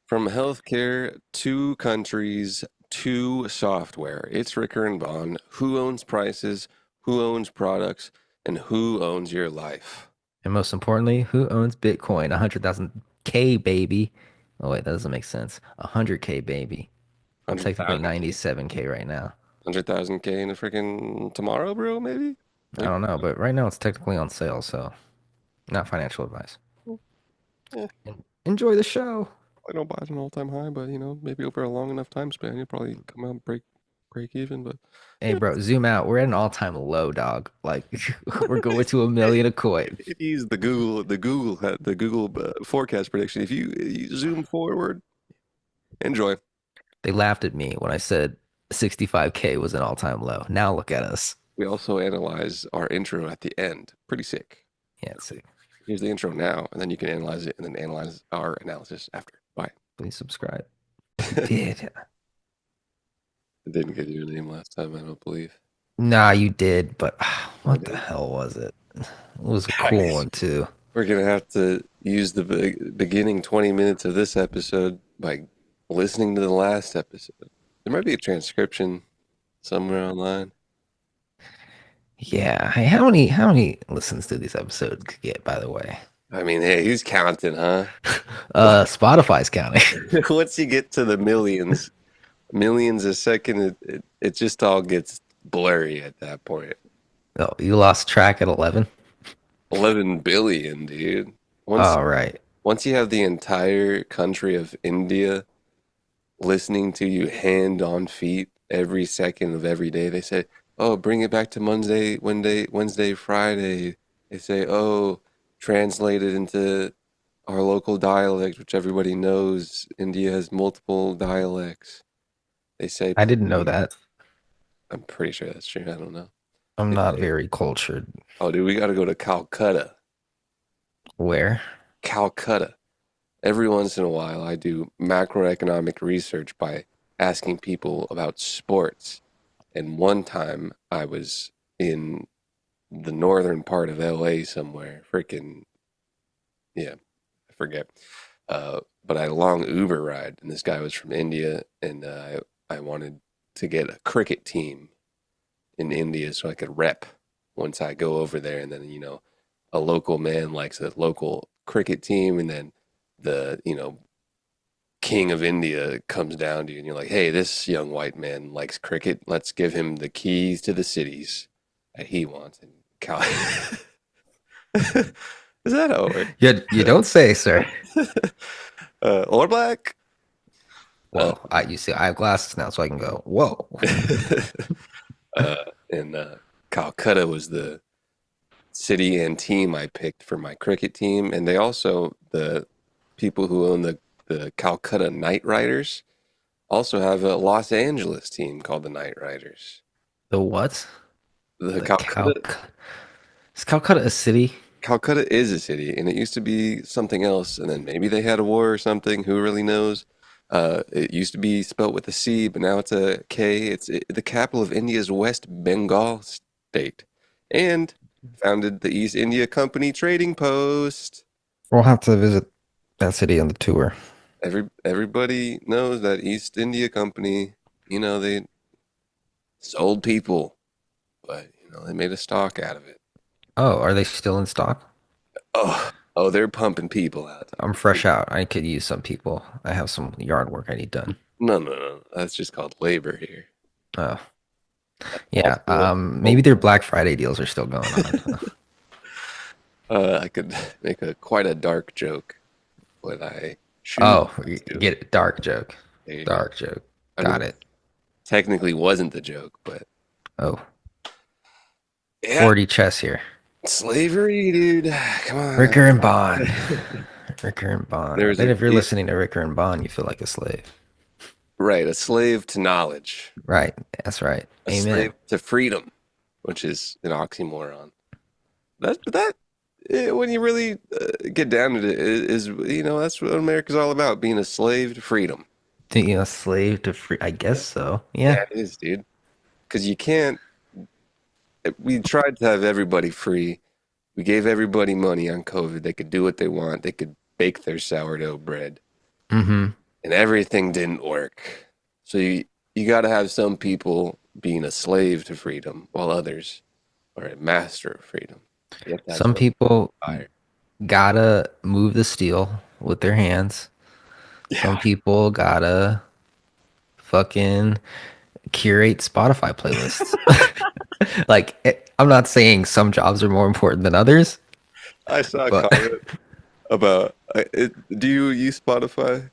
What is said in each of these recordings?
From healthcare to countries to software, it's Ricker and Bond. Who owns prices? Who owns products? And who owns your life? And most importantly, who owns Bitcoin? 100,000 K, baby. Oh, wait, that doesn't make sense. 100K, baby. I'm technically 100,000K? 97K right now. 100,000K in a freaking tomorrow, bro, maybe? I Like, don't know, but right now it's technically on sale, so not financial advice. eh, Enjoy the show. I don't buy at an all-time high, but maybe over a long enough time span, you'll probably come out and break even. But Hey, bro, zoom out. We're at an all-time low, dog. Like, we're going to a million a coin. if you use the Google forecast prediction, if you zoom forward, enjoy. They laughed at me when I said 65K was an all-time low. Now look at us. We also analyze our intro at the end. Pretty sick. Yeah, see. Here's the intro now, and then you can analyze it and then analyze our analysis after. Bye. Please subscribe. You I did. didn't get your name last time, I don't believe. Nah, you did, but I what the did. hell was it? It was a cool one too. We're gonna have to use the beginning 20 minutes of this episode by listening to the last episode. There might be a transcription somewhere online. Yeah. Hey, how many listens do these episodes get, by the way? I mean, hey, who's counting, huh? Spotify's counting. Once you get to the millions a second, it just all gets blurry at that point. Oh, you lost track at 11? 11 billion, dude. Once All right. once you have the entire country of India listening to you hand on feet every second of every day, they say, "Oh, bring it back to Wednesday, Friday." They say, "Oh, translate it into our local dialect, which everybody knows. India has multiple dialects." They say, I didn't know "Please." that. I'm pretty sure that's true. I don't know. I'm They not say, very cultured. "Oh, dude, we got to go to Calcutta." Where? Calcutta. Every once in a while, I do macroeconomic research by asking people about sports. And one time I was in the northern part of LA somewhere, freaking, yeah, I forget. But I had a long Uber ride, and this guy was from India, and I wanted to get a cricket team in India so I could rep once I go over there. And then, a local man likes a local cricket team, and then the king of India comes down to you and you're like, hey, this young white man likes cricket. Let's give him the keys to the cities that he wants. And Cal Is that how it You don't say, sir. works? Or black. Uh, Well, you see, I have glasses now, so I can go, whoa. uh, and Calcutta was the city and team I picked for my cricket team. And they also, the people who own the Calcutta Knight Riders, also have a Los Angeles team called the Knight Riders. The what? The The Is Calcutta a city? Calcutta is a city, and it used to be something else, and then maybe they had a war or something. Who really knows? It used to be spelt with a C, but now it's a K. It's the capital of India's West Bengal state, and founded the East India Company Trading Post. We'll have to visit that city on the tour. Everybody knows that East India Company. They sold people, but they made a stock out of it. Oh, are they still in stock? Oh, they're pumping people out. I'm fresh out. I could use some people. I have some yard work I need done. No, no, no. That's just called labor here. Oh, yeah. Also, Maybe their Black Friday deals are still going on. I could make quite a dark joke, but I choose Oh, not to. get it. Dark joke. There you go. Dark joke. I Got mean, it. technically wasn't the joke, but Oh, yeah, 40 chess here. slavery, dude. Come on. Ricker and Bond. Ricker and Bond. I There's bet a if you're kid, listening to Ricker and Bond, you feel like a slave. right? A slave to knowledge, Right. That's right. a Amen. slave to freedom, which is an oxymoron. But when you really get down to it, that's what America's all about: being a slave to freedom. Being a slave to free. I guess so. Yeah. Yeah, it is, dude. Because you can't. We tried to have everybody free. We gave everybody money on COVID. They could do what they want. They could bake their sourdough bread. Mm-hmm. and everything didn't work. So you got to have some people being a slave to freedom while others are a master of freedom. You have to have Some some people fire. gotta move the steel with their hands. Some Yeah. people gotta fucking curate Spotify playlists. Like, I'm not saying some jobs are more important than others, I saw a but comment about do you use Spotify?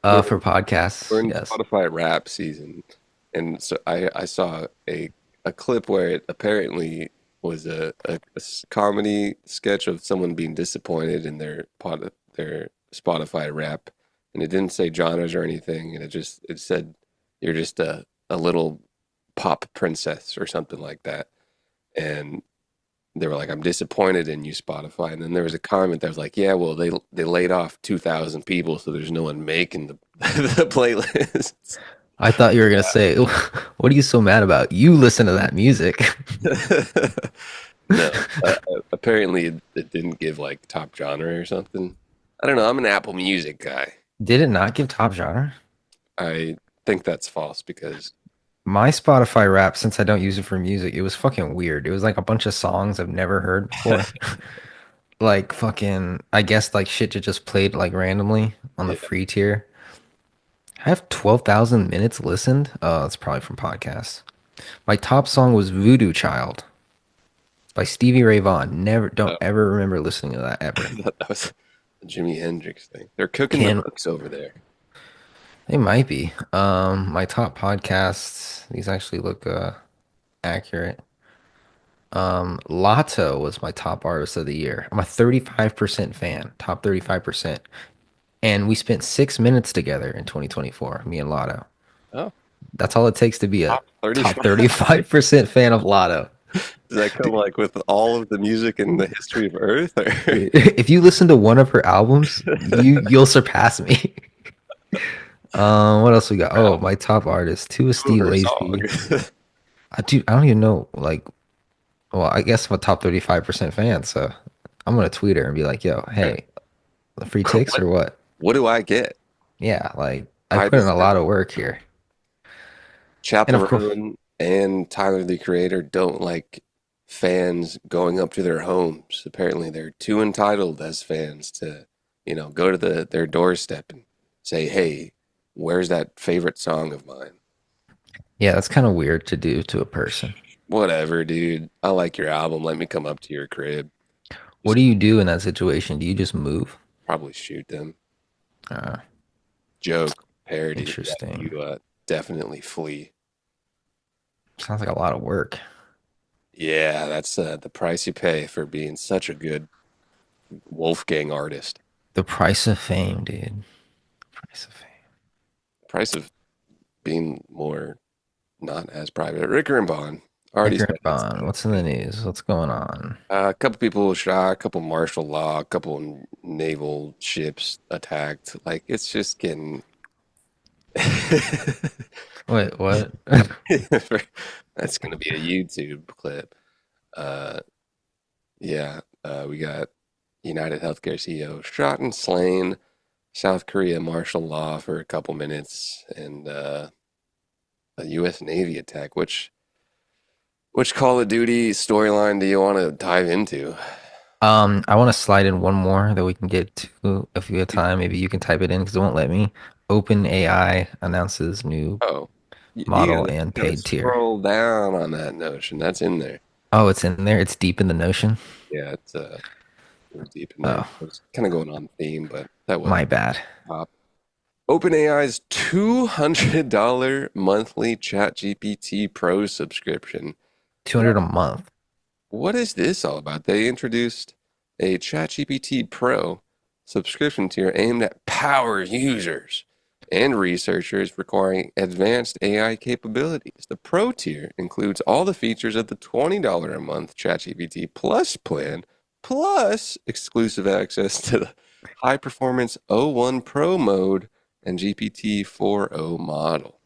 We're for podcasts, we're in yes. Spotify rap season, and so I saw a clip where it apparently was a comedy sketch of someone being disappointed in their Spotify rap, and it didn't say genres or anything, and it said you're just a little pop princess or something like that, and they were like, "I'm disappointed in you, Spotify." And then there was a comment that was like, "Yeah, well, they laid off 2,000 people, so there's no one making the the playlists." I thought you were gonna say, "What are you so mad about? You listen to that music." No, apparently it didn't give like top genre or something. I don't know. I'm an Apple Music guy. Did it not give top genre? I think that's false because My Spotify rap, since I don't use it for music, it was fucking weird. It was like a bunch of songs I've never heard before. Like fucking, I guess like shit that just played like randomly on the yeah. free tier. I have 12,000 minutes listened. Oh, that's probably from podcasts. My top song was Voodoo Child by Stevie Ray Vaughan. Never, don't Oh, ever remember listening to that I ever. thought that was a Jimi Hendrix thing. They're cooking the Can books over there. It might be. My top podcasts, these actually look accurate. Lotto was my top artist of the year. I'm a 35% fan, top 35%. And we spent 6 minutes together in 2024, me and Lotto. Oh, That's all it takes to be a top top 35. 35% fan of Lotto. Does that come Dude, like with all of the music in the history of Earth? Or if you listen to one of her albums, you'll surpass me. What else we got? Oh, my top artist, Tua two of Steve her Lacy. songs? Dude, I don't even know. Like, well, I guess I'm a top 35% fan, so I'm gonna tweet her and be like, "Yo, hey, the free ticks What or what?" what do I get? Yeah, like I I put in a deserve lot of it. work here, and of course, Chaperone and Tyler the Creator don't like fans going up to their homes. Apparently, they're too entitled as fans to, go to their doorstep and say, "Hey, where's that favorite song of mine?" yeah, that's kind of weird to do to a person. Whatever, dude. I like your album. Let me come up to your crib. What Just do you do in that situation? Do you just move? probably shoot them. Uh, Joke, parody. Yeah, Interesting. you definitely flee. Sounds like a lot of work. Yeah, that's the price you pay for being such a good Wolfgang artist. The price of fame, dude. Price of fame. Price of being more not as private. Ricker and Bond already Iker said and it's Bond. What's in the news? What's going on? a couple people shot, a couple martial law, a couple naval ships attacked. Like it's just getting. Wait, what? That's gonna be a YouTube clip. Uh, yeah, we got United Healthcare CEO shot and slain. South Korea martial law for a couple minutes, and a U.S. Navy attack. Which Call of Duty storyline do you want to dive into? I want to slide in one more that we can get to if we have time. Maybe you can type it in because it won't let me. OpenAI announces new Oh, you model gotta, and gotta paid tier. scroll down on that notion. That's in there. Oh, it's in there. It's deep in the notion. Yeah, it's we're deep in there. Oh, It was kind of going on theme, but that my wasn't bad. top. OpenAI's $200 monthly ChatGPT Pro subscription. 200 a month. What is this all about? They introduced a ChatGPT Pro subscription tier aimed at power users and researchers requiring advanced AI capabilities. The Pro tier includes all the features of the $20 a month ChatGPT Plus plan, plus exclusive access to the high performance O1 Pro mode and GPT 4o model.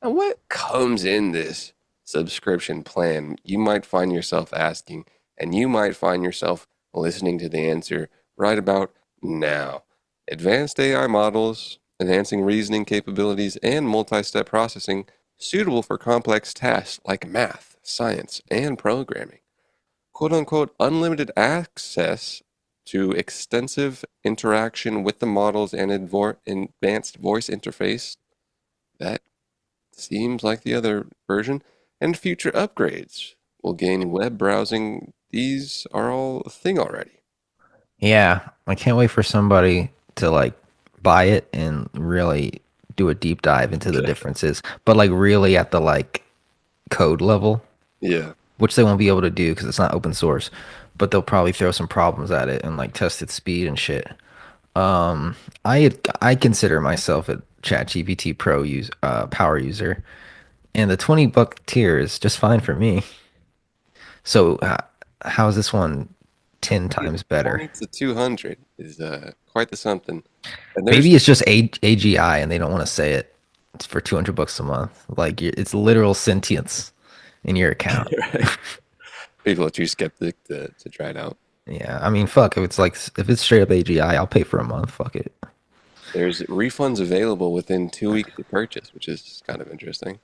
And what comes in this subscription plan? You might find yourself asking, and you might find yourself listening to the answer right about now. Advanced AI models, enhancing reasoning capabilities and multi-step processing suitable for complex tasks like math, science, and programming. Quote unquote, unlimited access to extensive interaction with the models and advanced voice interface. That seems like the other version. And future upgrades will gain web browsing. These are all a thing already. Yeah, I can't wait for somebody to like buy it and really do a deep dive into the differences, but like really at the like code level, Yeah. which they won't be able to do because it's not open source, but they'll probably throw some problems at it and like test its speed and shit. I consider myself a ChatGPT Pro power user, and the $20 tier is just fine for me. So how's this one 10 times better? 20 to 200 is quite the something. And there's Maybe it's just AGI and they don't want to say it. It's for $200 a month. Like it's literal sentience in your account. right. People are too skeptic to try it out. Yeah, I mean, fuck. If it's straight up AGI, I'll pay for a month. Fuck it. There's refunds available within 2 weeks of purchase, which is kind of interesting.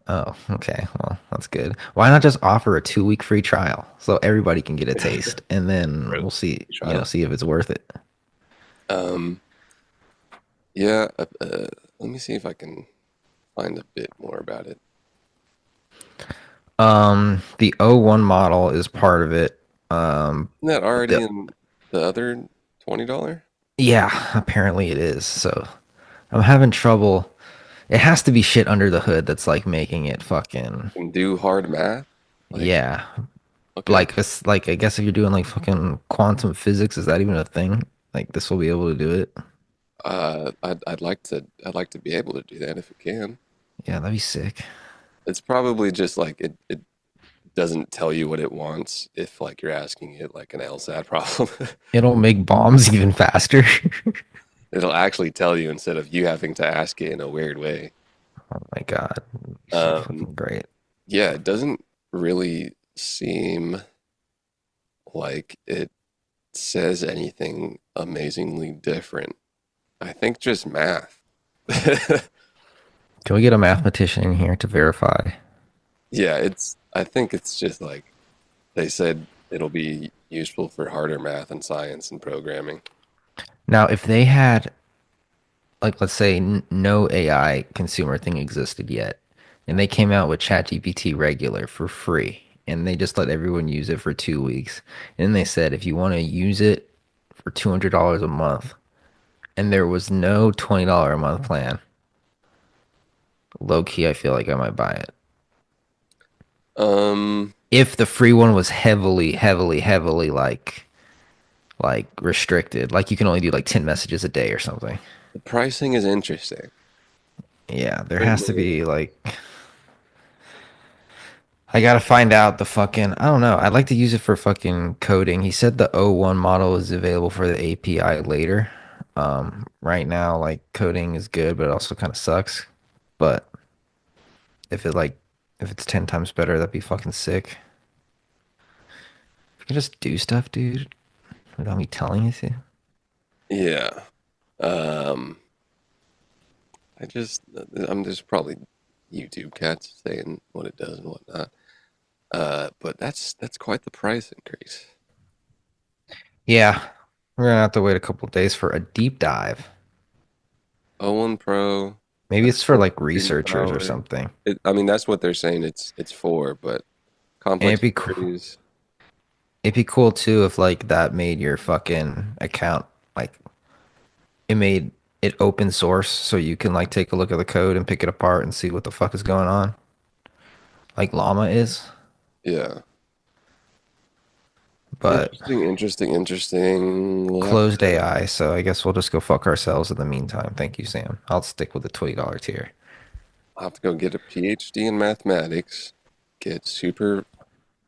Oh, okay. Well, that's good. Why not just offer a 2 week free trial so everybody can get a taste, and then Really? we'll see. Trial. See if it's worth it. Um, yeah, let me see if I can find a bit more about it. The O1 model is part of it. Isn't that already The, in the other $20? yeah, apparently it is. So I'm having trouble. It has to be shit under the hood that's like making it fucking Can do hard math? Like, yeah. okay. Like it's like I guess if you're doing like fucking quantum physics, is that even a thing? Like this will be able to do it? I'd like to be able to do that if it can. Yeah, that'd be sick. It's probably just like it doesn't tell you what it wants if like you're asking it like an LSAT problem. It'll make bombs even faster. It'll actually tell you instead of you having to ask it in a weird way. Oh my God. So Um, fucking great. yeah, it doesn't really seem like it says anything amazingly different. I think just math. Can we get a mathematician in here to verify? Yeah, I think it's just like they said it'll be useful for harder math and science and programming. Now, if they had like let's say no AI consumer thing existed yet, and they came out with ChatGPT regular for free, and they just let everyone use it for 2 weeks, and they said if you want to use it for $200 a month, and there was no $20 a month plan, low key, I feel like I might buy it. Um, If the free one was heavily, heavily, heavily like restricted, like you can only do like 10 messages a day or something. the pricing is interesting. Yeah, there Bit has to lower. be like I gotta find out the fucking I don't know. I'd like to use it for fucking coding. He said the O1 model is available for the API later. Right now, like coding is good, but it also kind of sucks. But if it like if it's 10 times better, that'd be fucking sick. You can just do stuff, dude, without me telling you to. Yeah. Um, I'm just probably YouTube cats saying what it does and whatnot. But that's quite the price increase. Yeah, we're gonna have to wait a couple days for a deep dive. O1 Pro, Maybe it's for maximum like computing researchers or power. something. I mean, that's what they're saying it's for, but And complex queries, it'd be cool too if like that made your fucking account like it made it open source so you can like take a look at the code and pick it apart and see what the fuck is going on. Like Llama is, yeah. but Interesting, interesting, interesting. We'll have closed to AI, so I guess we'll just go fuck ourselves in the meantime. Thank you, Sam. I'll stick with the $20 tier. I'll have to go get a PhD in mathematics, get super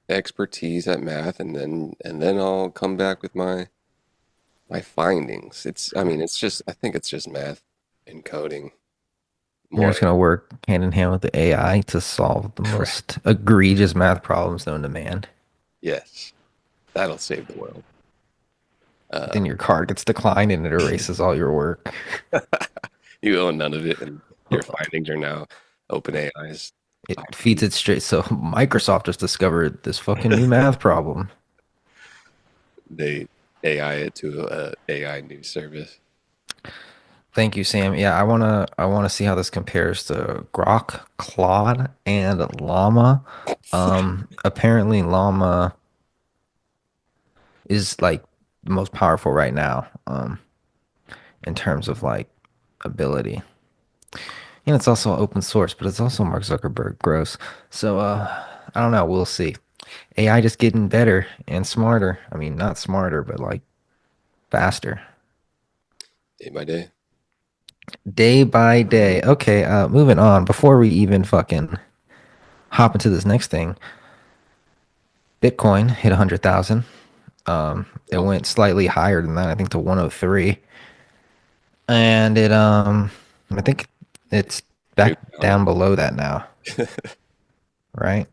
expertise at math, and then I'll come back with my findings. I mean, I think it's just math and coding You're more. just gonna work hand in hand with the AI to solve the Right. most egregious math problems known to man. Yes, that'll save the world. Then Um, your card gets declined and it erases all your work. You own none of it, and your findings are now OpenAI's It feeds IP. it straight. So Microsoft just discovered this fucking new math problem. They AI it to a AI news service. Thank you, Sam. Yeah, I wanna see how this compares to Grok, Claude, and Llama. Apparently Llama is like the most powerful right now, in terms of like ability. And it's also open source, but it's also Mark Zuckerberg. Gross. So I don't know, we'll see. AI just getting better and smarter. I mean, not smarter, but like faster. Day by day. Day by day. Okay, moving on. Before we even fucking hop into this next thing, Bitcoin hit 100,000. It Oh, went slightly higher than that, I think to 103. And I think it's back new count. down below that now, right?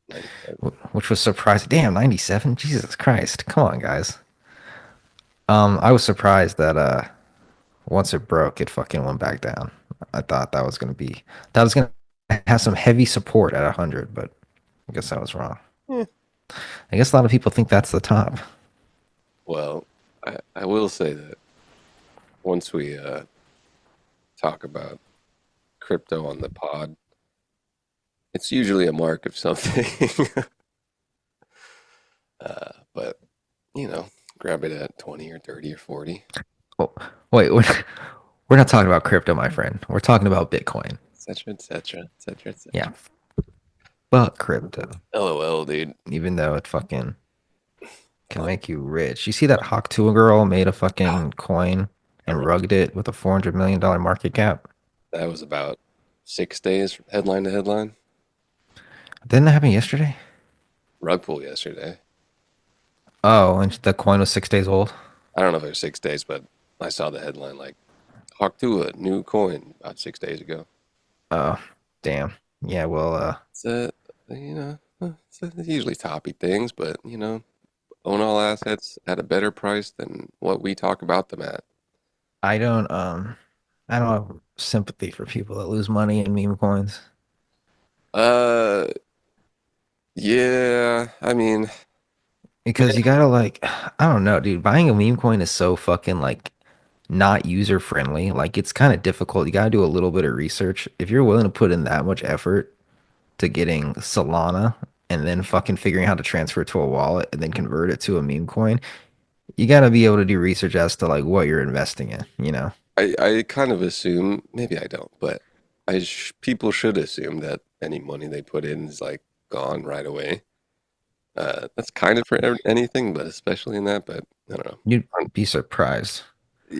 97. Which was surprising. Damn, 97? Jesus Christ. Come on, guys. I was surprised that once it broke, it fucking went back down. I thought that was gonna have some heavy support at 100, but I guess I was wrong. Eh. I guess a lot of people think that's the top. Well, I will say that once we talk about crypto on the pod, it's usually a mark of something. But, you know, grab it at 20 or 30 or 40, Oh, wait, we're not talking about crypto, my friend. We're talking about Bitcoin. etc., etc., etc., Yeah, etc. fuck crypto. LOL, dude. Even though it fucking can Like, make you rich. You see that Hawk Tuah girl made a ah, fucking coin I and read rugged it with a $400 million market cap? that was about 6 days from headline to headline. Didn't that happen yesterday? Rug pull yesterday. Oh, and the coin was 6 days old. I don't know if it was 6 days, but I saw the headline like Hawk Tuah, new coin about 6 days ago. Oh, damn. Yeah, well, It's it's usually toppy things, but own all assets at a better price than what we talk about them at. I don't I don't have sympathy for people that lose money in meme coins Uh, yeah, I mean, because you gotta like I don't know, dude. Buying a meme coin is so fucking like not user friendly. Like it's kind of difficult. You gotta do a little bit of research. If you're willing to put in that much effort to getting Solana and then fucking figuring out how to transfer it to a wallet and then convert it to a meme coin, you gotta be able to do research as to like what you're investing in, you know? I kind of assume, maybe I don't, but people should assume that any money they put in is like gone right away. That's kind of for anything, but especially in that. But I don't know. You'd be surprised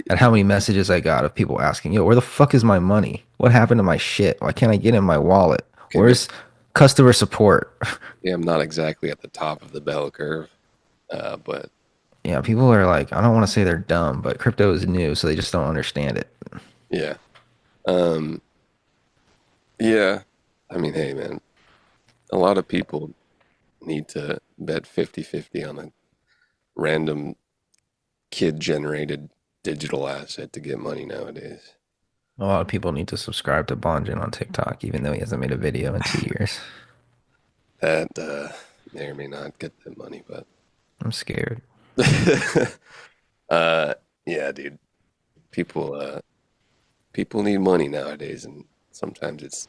at how many messages I got of people asking, yo, where the fuck is my money? What happened to my shit? Why can't I get in my wallet? Okay, Where's customer support? yeah, I'm not exactly at the top of the bell curve, but Yeah, people are like, I don't want to say they're dumb, but crypto is new, so they just don't understand it. yeah, um, yeah. I mean, hey, man, a lot of people need to bet 50-50 on a random kid-generated digital asset to get money nowadays. A lot of people need to subscribe to Bonjin on TikTok, even though he hasn't made a video in 2 years. That may or may not get them money, but I'm scared. uh, yeah, dude. People people need money nowadays, and sometimes it's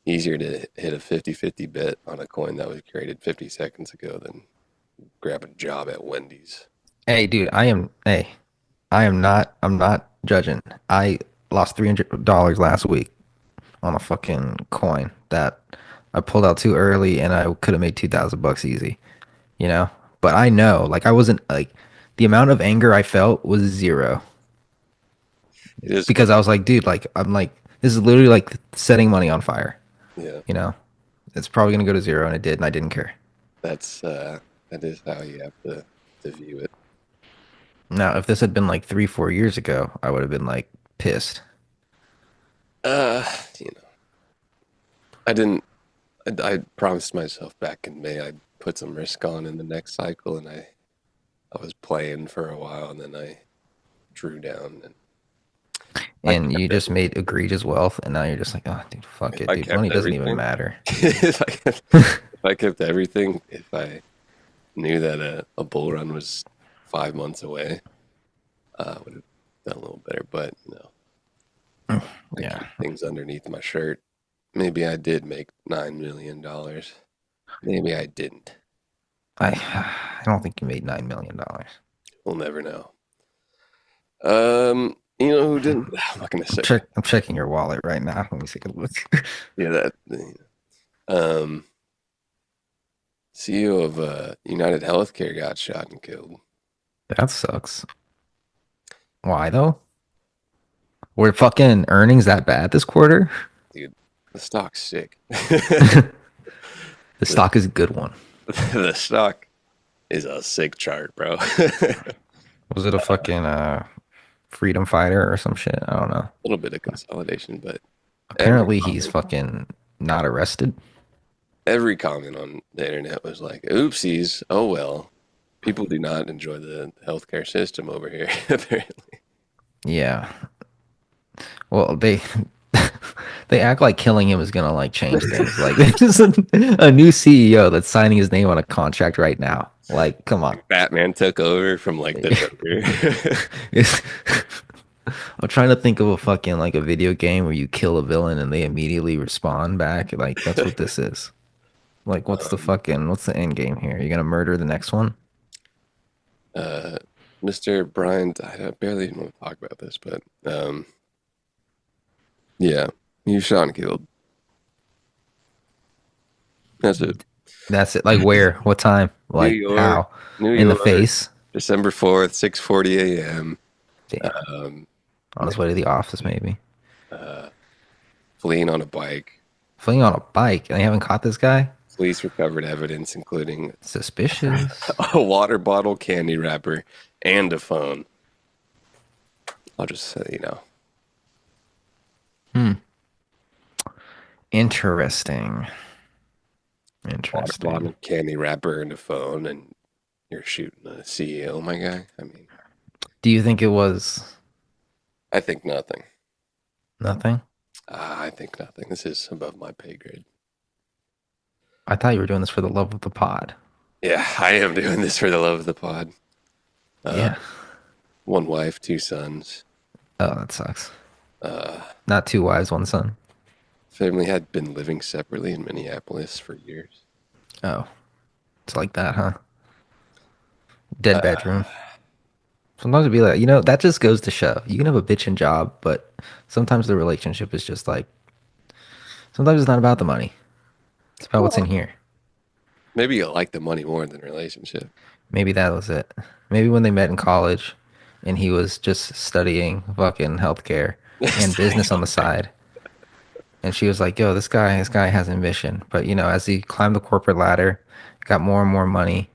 easier to hit a 50-50 bet on a coin that was created 50 seconds ago than grab a job at Wendy's. Hey, I'm not judging. I lost $300 last week on a fucking coin that I pulled out too early and I could have made 2,000 bucks easy, you know? But I know, like I wasn't like the amount of anger I felt was zero It is because funny. I was like, dude, like I'm like this is literally like setting money on fire, Yeah, you know? It's probably gonna go to zero and it did and I didn't care. that's that is how you have to view it. Now, if this had been like 3, 4 years ago, I would have been like pissed. Uh, you know, I didn't. I promised myself back in May I'd put some risk on in the next cycle, and I was playing for a while, and then I drew down, and I and you kept just everything. made egregious wealth, and now you're just like, oh, dude, fuck If it, I dude. kept Money doesn't even everything, matter. if I kept everything, if I knew that a bull run was 5 months away, I would have done a little better. But no, I Yeah, keep things underneath my shirt. Maybe I did make $9 million. Maybe I didn't. I don't think you made $9 million. We'll never know. You know who didn't? I'm not gonna say it. I'm checking your wallet right now. Let me take a look. Yeah, that. Um, CEO of United Healthcare got shot and killed. That sucks. Why though? Were fucking earnings that bad this quarter? Dude, the stock's sick. The the, stock is a good one. the stock is a sick chart, bro. Was it a fucking freedom fighter or some shit? I don't know. Little bit of consolidation, but every Apparently he's comment, fucking not arrested. every comment on the internet was like, "Oopsies, oh well." People do not enjoy the healthcare system over here, apparently. Yeah. Well, they they act like killing him is gonna like change things. Like there's a new CEO that's signing his name on a contract right now. Like, come on. Batman took over from like the Joker. It's- I'm trying to think of a fucking like a video game where you kill a villain and they immediately respawn back. Like that's what this is. Like, um, what's the end game here? You're gonna murder the next one? uh, Mr. Brian, I barely even want to talk about this, but yeah, he was shot and killed. That's it. That's it. Like where? What time? New Like York, how? New In the York, face? December 4th, 6:40 a.m. Damn. Um, On his way to the office, maybe. uh, fleeing on a bike. Fleeing on a bike and they haven't caught this guy? Police recovered evidence, including Suspicious. a water bottle, candy wrapper, and a phone. I'll just say, Hmm. Interesting. water Interesting. bottle, candy wrapper, and a phone, and you're shooting a CEO, my guy. I mean, Do you think it was I think nothing. nothing? I think nothing. This is above my pay grade. I thought you were doing this for the love of the pod. Yeah, I am doing this for the love of the pod. Uh, Yeah. one wife, two sons. Oh, that sucks. Uh, Not two wives, one son. family had been living separately in Minneapolis for years. Oh, it's like that, huh? Dead Uh, bedroom. Sometimes it'd be like, that just goes to show. You can have a bitchin' job, but sometimes the relationship is just like, sometimes it's not about the money. It's about what's in well, here. maybe you like the money more than relationship. Maybe that was it. Maybe when they met in college and he was just studying fucking healthcare and Studying business on the healthcare. side. And she was like, yo, this guy has ambition. But, as he climbed the corporate ladder, got more and more money,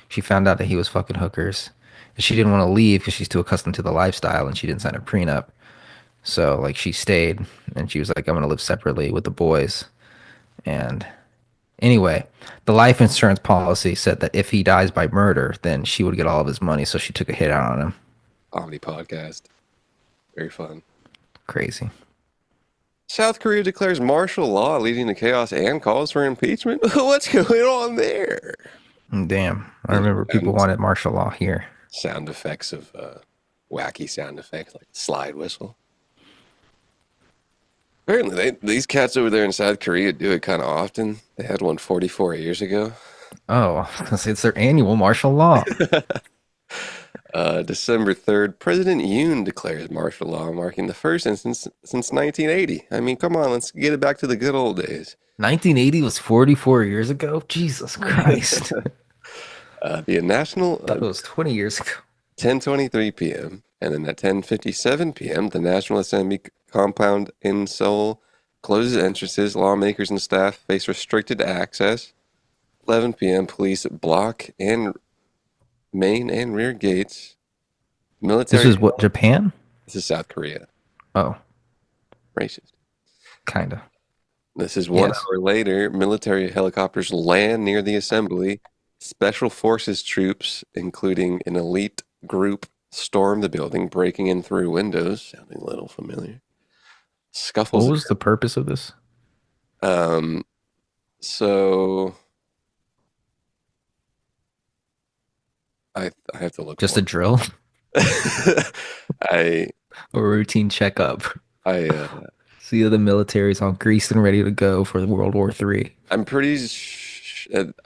she found out that he was fucking hookers. And she didn't want to leave because she's too accustomed to the lifestyle and she didn't sign a prenup. So, like, she stayed and she was like, I'm going to live separately with the boys. And anyway, the life insurance policy said that if he dies by murder, then she would get all of his money. So she took a hit out on him. Comedy podcast. Very fun. Crazy. South Korea declares martial law leading to chaos and calls for impeachment. What's going on there? Damn. I Those remember people random wanted martial law here. sound effects of wacky sound effects like slide whistle. Apparently, these cats over there in South Korea do it kind of often. They had one 44 years ago. Oh, it's their annual martial law. December 3rd, President Yoon declares martial law, marking the first instance since 1980. I mean, come on, let's get it back to the good old days. 1980 was 44 years ago? Jesus Christ. The national Thought it was 20 years ago. 10:23 p.m. and then at 10:57 p.m., the National Assembly compound in Seoul closes entrances. Lawmakers and staff face restricted access. 11 p.m., police block and main and rear gates. This Military. is what, Japan? This is South Korea. Oh, Racist. kind of. This is one Yes. hour later. Military helicopters land near the assembly. Special forces troops, including an elite group storm the building, breaking in through windows, sounding a little familiar. What Scuffles was the purpose of this? occur. So I have to look Just for a drill? it. I A routine checkup? I See the military's all greased and ready to go for World War III. I'm pretty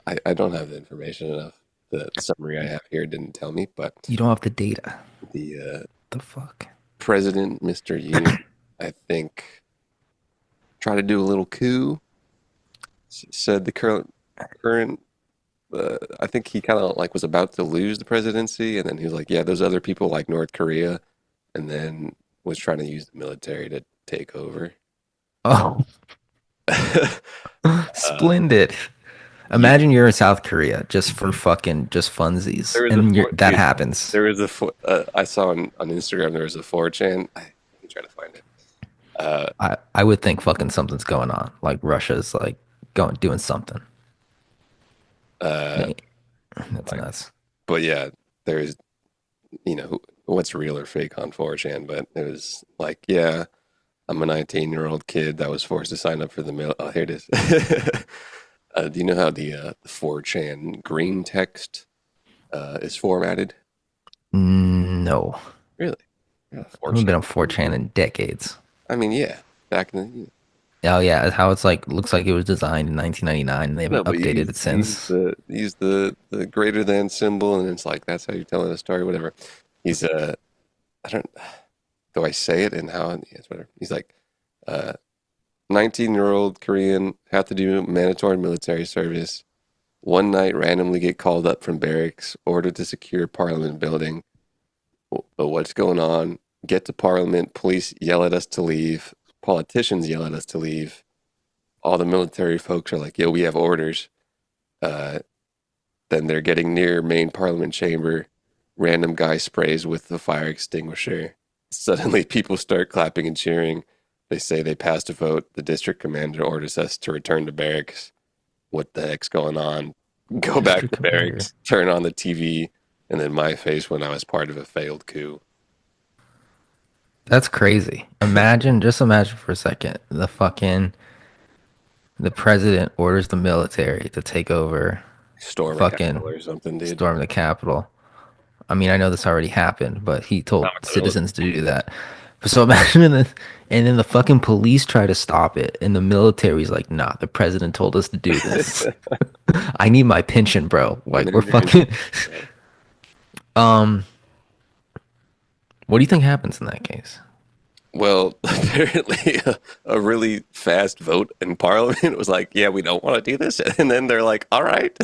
I don't have the information enough. The summary I have here didn't tell me, but You don't have the data. the The fuck? president, Mr. Yoon, I think, tried to do a little coup. Said the current I think he kind of like was about to lose the presidency, and then he was like, "Yeah, those other people like North Korea," and then was trying to use the military to take over. Oh, Uh, splendid. yeah, Imagine you're in South Korea just for fucking just funsies, there was a and that dude, happens. there was I saw on Instagram there was a 4chan. Let me try to find it. Uh, I would think fucking something's going on. Like Russia's like going doing something. uh, That's nuts. but yeah, there's what's real or fake on 4chan, but it was like, yeah, I'm a 19-year-old kid that was forced to sign up for the mail. Oh, here it is. Do you know how the 4chan green text is formatted? No, Really? Yeah, I haven't 4chan. been on 4chan in decades. I mean, yeah, back in Oh yeah, how it's like looks like it was designed in 1999 and they no, haven't but updated it since. you use the greater than symbol, and it's like that's how you're telling a story, whatever. He's I don't do I say it and how yes, whatever. He's like uh 19-year-old Korean have to do mandatory military service. One night randomly get called up from barracks, ordered to secure parliament building. But what's going on? Get to parliament, police yell at us to leave, politicians yell at us to leave. All the military folks are like, yo, we have orders. Uh, then they're getting near main parliament chamber. Random guy sprays with the fire extinguisher. Suddenly people start clapping and cheering. They say they passed a vote. The district commander orders us to return to barracks. What the heck's going on? Go back District to commander. barracks, turn on the TV, and then my face when I was part of a failed coup. That's crazy. Just imagine for a second, the president orders the military to take over, Storm a fucking castle or something, dude. storm the Capitol. I mean, I know this already happened, but he told Comic Code. citizens to do that. But so imagine this, and then the fucking police try to stop it, and the military's like, "Nah, the president told us to do this. I need my pension, bro. I'm Like, we're interviewing. fucking." Um, what do you think happens in that case? Well, apparently a really fast vote in Parliament was like, yeah, we don't want to do this. And then they're like, all right.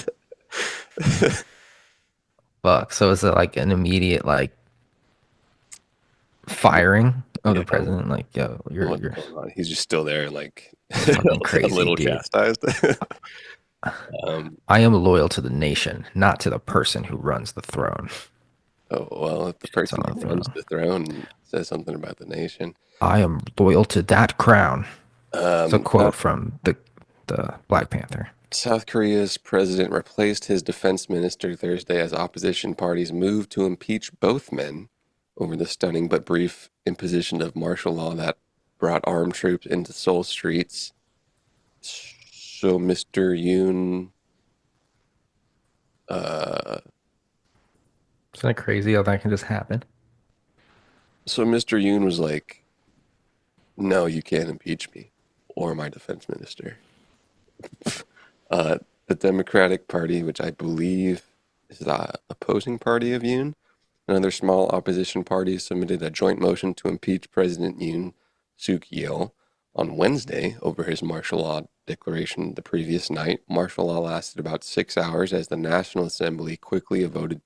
Fuck. So is it like an immediate like firing of the Yeah, president? Like, yo, what's you're going on? He's just still there, like fucking a crazy, little dude. chastised. um, I am loyal to the nation, not to the person who runs the throne. oh, well, if the Sits person on the who runs throne. the throne says something about the nation. I am loyal to that crown. It's a South, quote from the Black Panther. South Korea's president replaced his defense minister Thursday as opposition parties moved to impeach both men over the stunning but brief imposition of martial law that brought armed troops into Seoul streets. So Mr. Yoon, uh, Isn't that crazy how that can just happen? so Mr. Yoon was like, "No, you can't impeach me or my defense minister." The Democratic Party, which I believe is the opposing party of Yoon, another small opposition party, submitted a joint motion to impeach President Yoon Suk Yeol on Wednesday over his martial law declaration the previous night. Martial law lasted about 6 hours as the National Assembly quickly voted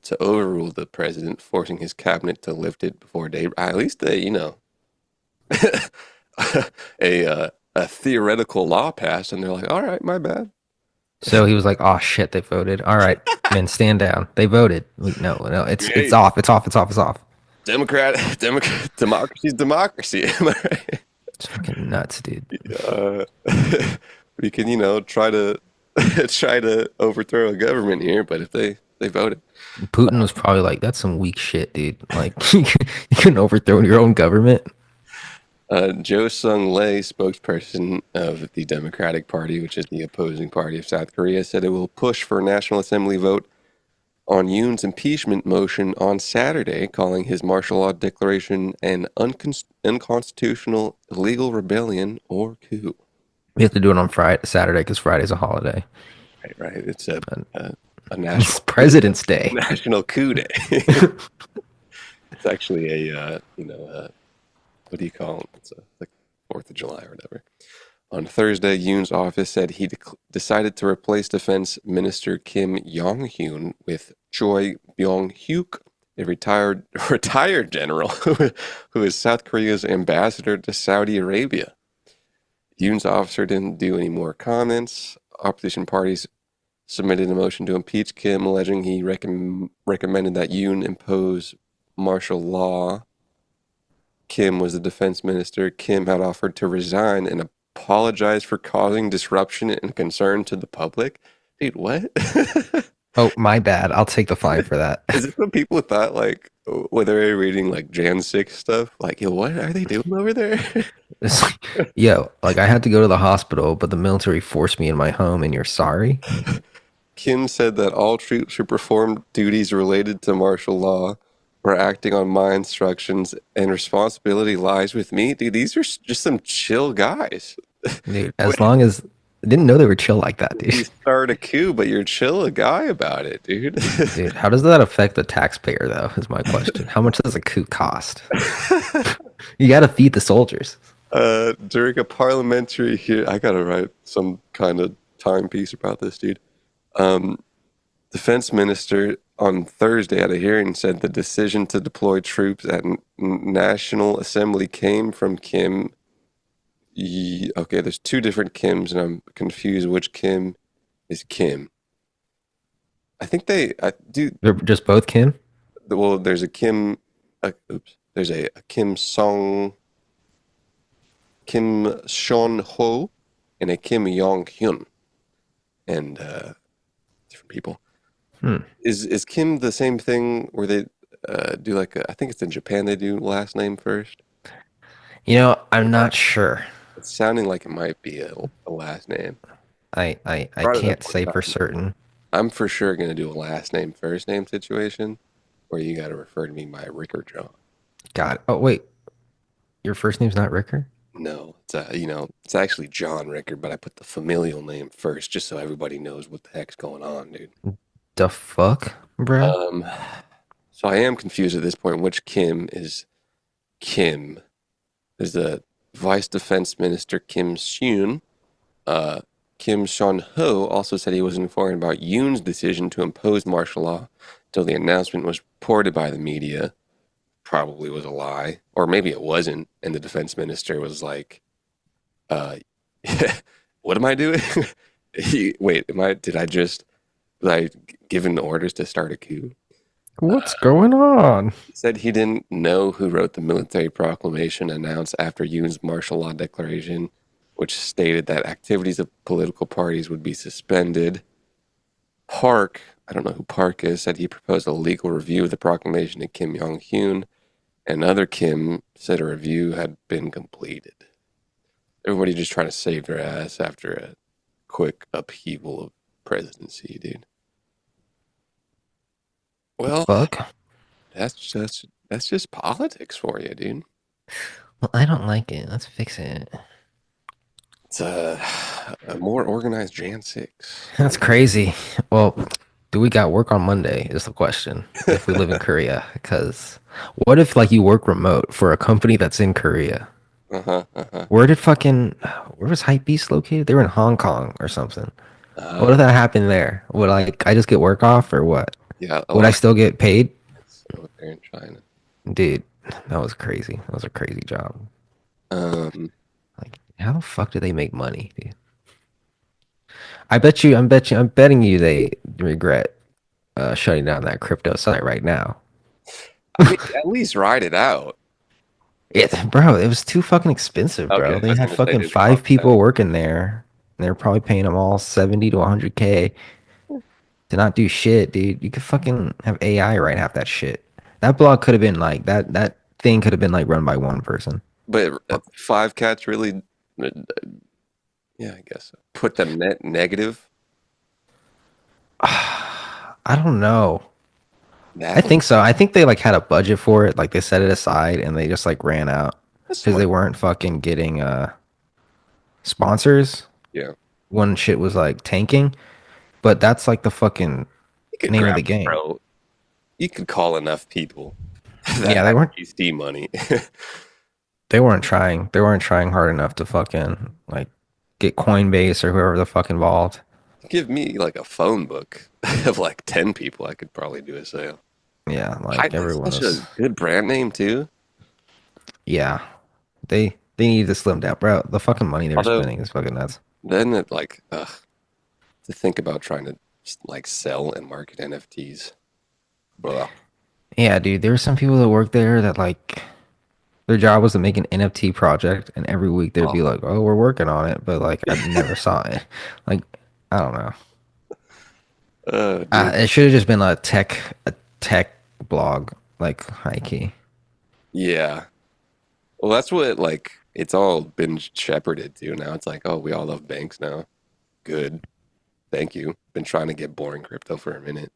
to overrule the president, forcing his cabinet to lift it before day. At least they, a theoretical law passed, and they're like, "All right, my bad." So he was like, "Oh shit, they voted. All right, men, stand down. They voted. No, no, it's Hey, off. It's off. It's off. It's off." Democracy's democracy. Am I right? It's fucking nuts, dude. Uh, we can, try to try to overthrow a government here, but if they They voted. Putin was probably like, "That's some weak shit, dude. Like, you can overthrow your own government." Joe Sung Lee, spokesperson of the Democratic Party, which is the opposing party of South Korea, said it will push for a National Assembly vote on Yoon's impeachment motion on Saturday, calling his martial law declaration an unconstitutional illegal rebellion or coup. We have to do it on Friday, Saturday, because Friday's a holiday. Right, right. It's a, a It's national President's Day. national coup day. It's actually what do you call it? It's like 4th of July or whatever. On Thursday, Yoon's office said he decided to replace Defense Minister Kim Yong-hyun with Choi Byung-hyuk, a retired general who is South Korea's ambassador to Saudi Arabia. Yoon's officer didn't do any more comments. Opposition parties submitted a motion to impeach Kim, alleging he recommended that Yoon impose martial law. Kim was the defense minister. Kim had offered to resign and apologize for causing disruption and concern to the public. Dude, what? Oh, my bad. I'll take the fine for that. Is this what people thought, like, when they were reading, like, Jan 6 stuff? Like, yo, what are they doing over there? It's like, yo, like I had to go to the hospital, but the military forced me in my home, and you're sorry? Kim said that all troops who performed duties related to martial law were acting on my instructions and responsibility lies with me. Dude, these are just some chill guys. Dude, as long as I didn't know they were chill like that, dude. You start a coup, but you're chill a guy about it, dude. Dude, how does that affect the taxpayer, though, is my question. How much does a coup cost? You got to feed the soldiers. During a parliamentary here, I gotta write some kind of timepiece about this, dude. Um, Defense minister on Thursday at a hearing said the decision to deploy troops at National Assembly came from Kim. Okay, there's two different Kims, and I'm confused which Kim is Kim. I think I do. They're just both Kim? Well, there's a Kim. Oops. There's a Kim Sean Ho, and a Kim Yong Hyun, and different people. Hmm. Is Kim the same thing where they do like I think it's in Japan they do last name first? I'm not sure. It's sounding like it might be a last name. I Brought it up can't one say for time. certain. I'm for sure gonna do a last name first name situation where you got to refer to me by Rick or John. God. Oh, wait. Your first name's not Ricker? No, it's it's actually John Ricker, but I put the familial name first just so everybody knows what the heck's going on, dude. The fuck, bro? Um, so I am confused at this point. Which Kim is Kim? There's the Vice Defense Minister Kim Seon. Uh, Kim Seon Ho also said he was informed about Yoon's decision to impose martial law until the announcement was reported by the media. Probably was a lie, or maybe it wasn't. And the defense minister was like, uh, "What am I doing? Wait, Did I just like given orders to start a coup?" What's going on? He said he didn't know who wrote the military proclamation announced after Yoon's martial law declaration, which stated that activities of political parties would be suspended. Park, I don't know who Park is, said he proposed a legal review of the proclamation to Kim Jong Hyun. Another Kim said a review had been completed. Everybody just trying to save their ass after a quick upheaval of presidency, dude. The Well, fuck? that's just politics for you, dude. Well, I don't like it. Let's fix it. It's a more organized Jan 6. That's crazy. Well, do we got work on Monday is the question. If we live in Korea, because what if like you work remote for a company that's in Korea? Uh-huh, uh-huh. Where was Hypebeast located? They were in Hong Kong or something. What Uh, if that happened there? Would I just get work off or what? yeah, a Would I lot still get paid? of over there in China. Dude, that was crazy. That was a crazy job. Um, Like, how the fuck do they make money, dude? I'm betting you they regret shutting down that crypto site right now. I mean, at least ride it out. Bro, it was too fucking expensive, Okay, bro. I They was had gonna say, fucking did it cost five that? people working there. And they're probably paying them all 70 to 100K. to not do shit, dude. You could fucking have AI write half that shit. That blog could have been like that thing could have been like run by one person. But five cats really, uh, yeah, I guess so. Put the net negative. I don't know. I That think so. I think they like had a budget for it, like they set it aside and they just like ran out that's because they smart. weren't fucking getting sponsors Yeah, when shit was like tanking. But that's like the fucking you could name of grab, the game. bro. You could call enough people that Yeah, have VC money. they weren't trying hard enough to fucking like get Coinbase or whoever the fuck involved. Give me like a phone book of like 10 people, I could probably do a sale. Yeah, like Hype is everyone such a was good brand name too. yeah. They needed to slim down, bro. The fucking money they were Although spending is fucking nuts. then it like to think about trying to like sell and market NFTs. Well, Yeah, dude, there were some people that worked there that like their job was to make an NFT project, and every week they'd oh, be like, "Oh, we're working on it," but like I never saw it. Like I don't know. dude. It should have just been a tech blog, like high key. Yeah. Well, that's what like it's all been shepherded to now. It's like, oh, we all love banks now. Good. Thank you. Been trying to get boring crypto for a minute.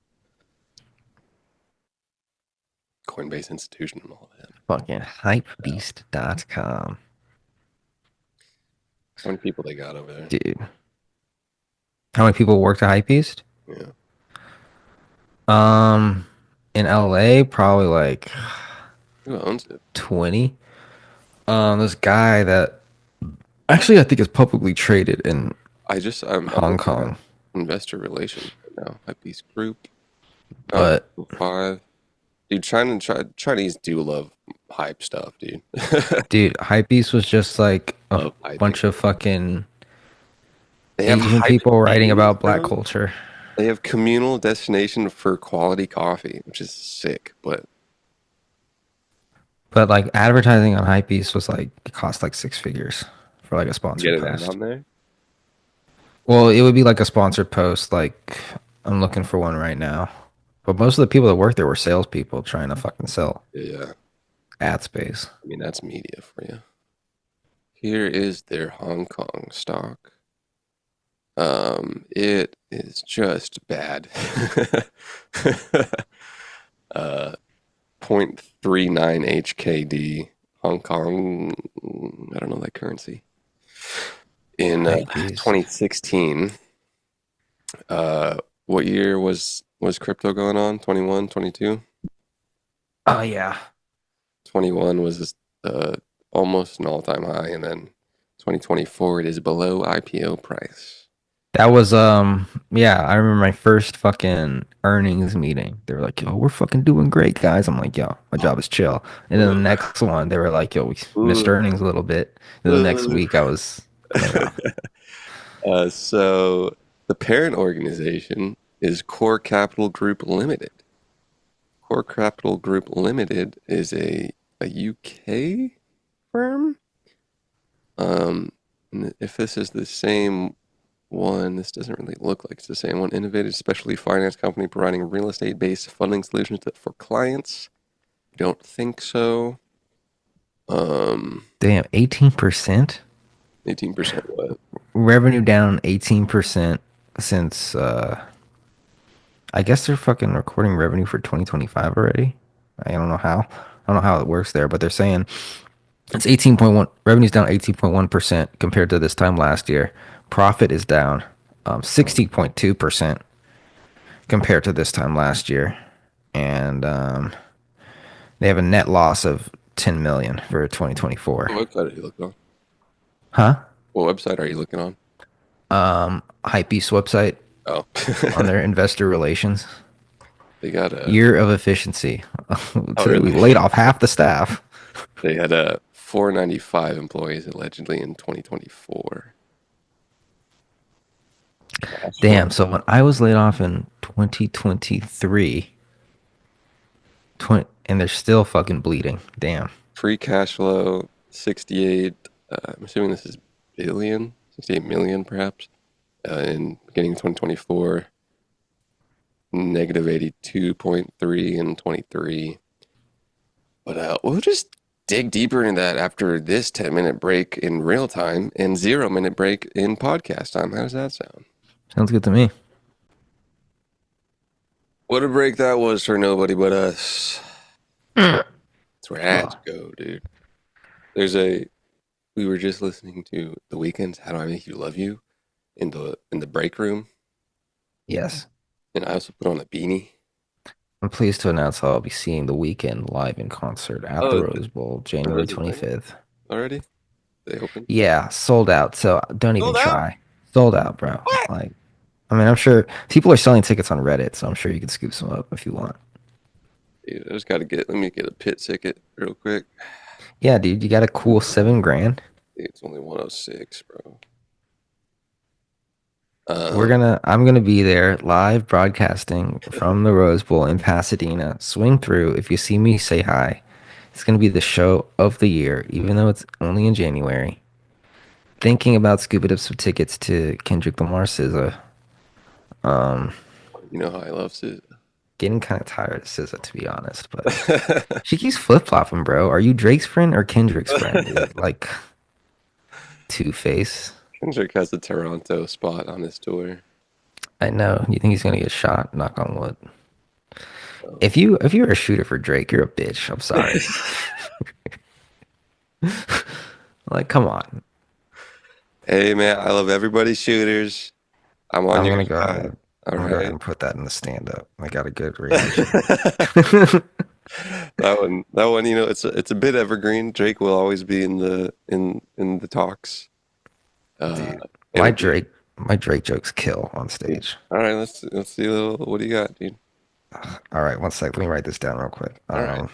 Coinbase institution and all that. Fucking hypebeast.com, How many people they got over there? dude. How many people worked at Hypebeast? Yeah. Um, in LA, probably like Who owns it? 20. This guy that actually I think is publicly traded in I'm Hong looking at Kong, investor relations right now. Hypebeast Group. Oh, but five. Dude, Chinese do love hype stuff, dude. dude, Hypebeast was just like a Love hyping. bunch of fucking They have Asian hype people writing days, about black bro. culture. They have communal destination for quality coffee, which is sick. But But like advertising on Hypebeast was like it cost like six figures for like a get sponsored an ad post. on there. Well, it would be like a sponsored post. Like I'm looking for one right now. But most of the people that worked there were salespeople trying to fucking sell Yeah, ad space. I mean that's media for you. Here is their Hong Kong stock. It is just bad. uh, 0.39 HKD Hong Kong. I don't know that currency. In Hypebeast. 2016, uh, what year was crypto going on? 21, 22? Oh yeah. 21 was almost an all-time high, and then 2024 it is below IPO price. That was yeah, I remember my first fucking earnings meeting. They were like, "Yo, we're fucking doing great, guys." I'm like, "Yo, my job is chill." And then the Ugh. next one, they were like, "Yo, we missed Ugh. earnings a little bit." Then the next Ugh. week, I was laid off. So the parent organization is Core Capital Group Limited. Core Capital Group Limited is a UK firm. And if this is the same one, this doesn't really look like it's the same one. Innovative specialty finance company providing real estate-based funding solutions for clients. Don't think so. Um, Damn, 18%? 18% what? Revenue down 18% since I guess they're fucking recording revenue for 2025 already. I don't know how. I don't know how it works there, but they're saying it's 18.1 revenue's down 18.1% compared to this time last year. Profit is down 60.2% compared to this time last year. And they have a net loss of 10 million for 2024. What website are you looking on? Huh? What website are you looking on? Hypebeast website Oh, on their investor relations. they got a. Year of efficiency. Oh, We really? laid off half the staff. They had a 495 employees allegedly in 2024. Cash Damn. flow. So when I was laid off in 2023, 20, and they're still fucking bleeding. Damn. Free cash flow 68. I'm assuming this is billion, 68 million perhaps. In beginning of 2024. negative 82.3 and 23. But we'll just dig deeper into that after this 10-minute break in real time and 0 minute break in podcast time. How does that sound? Sounds good to me. What a break that was for nobody but us. Oh, That's where ads go, dude. There's a we were just listening to The Weeknd's "How Do I Make You Love You" in the break room, yes. and I also put on a beanie. I'm pleased to announce I'll be seeing The Weeknd live in concert at the Oh, Rose Bowl, are January those a thing 25th. already? They open? Yeah, sold out. So don't even Sold out? try. Sold out, bro. What? Like, I mean, I'm sure people are selling tickets on Reddit, so I'm sure you can scoop some up if you want. Dude, I just gotta let me get a pit ticket real quick. Yeah, dude, you got a cool 7 grand. Dude, it's only 106, bro. I'm gonna be there live broadcasting from the Rose Bowl in Pasadena. Swing through. If you see me, say hi. It's gonna be the show of the year, even though it's only in January. Thinking about scooping up some tickets to Kendrick Lamar SZA. Um, you know how I love Sid. Getting kind of tired of SZA to be honest, but she keeps flip flopping, bro. Are you Drake's friend or Kendrick's friend, dude? Like Two Face. Kendrick has the Toronto spot on his tour. I know. You think he's gonna get shot? Knock on wood. So. If you're a shooter for Drake, you're a bitch. I'm sorry. Like, come on. Hey man, I love everybody's shooters. I'm on I'm your gonna go side. ahead. All I'm gonna go ahead right. and put that in the stand up. I got a good reaction. That one, it's a bit evergreen. Drake will always be in the talks. Uh, Dude, it'll be My Drake jokes kill on yeah. stage. All right. Let's see a little. What do you got, dude? All right, one sec. Let me write this down real quick. All right.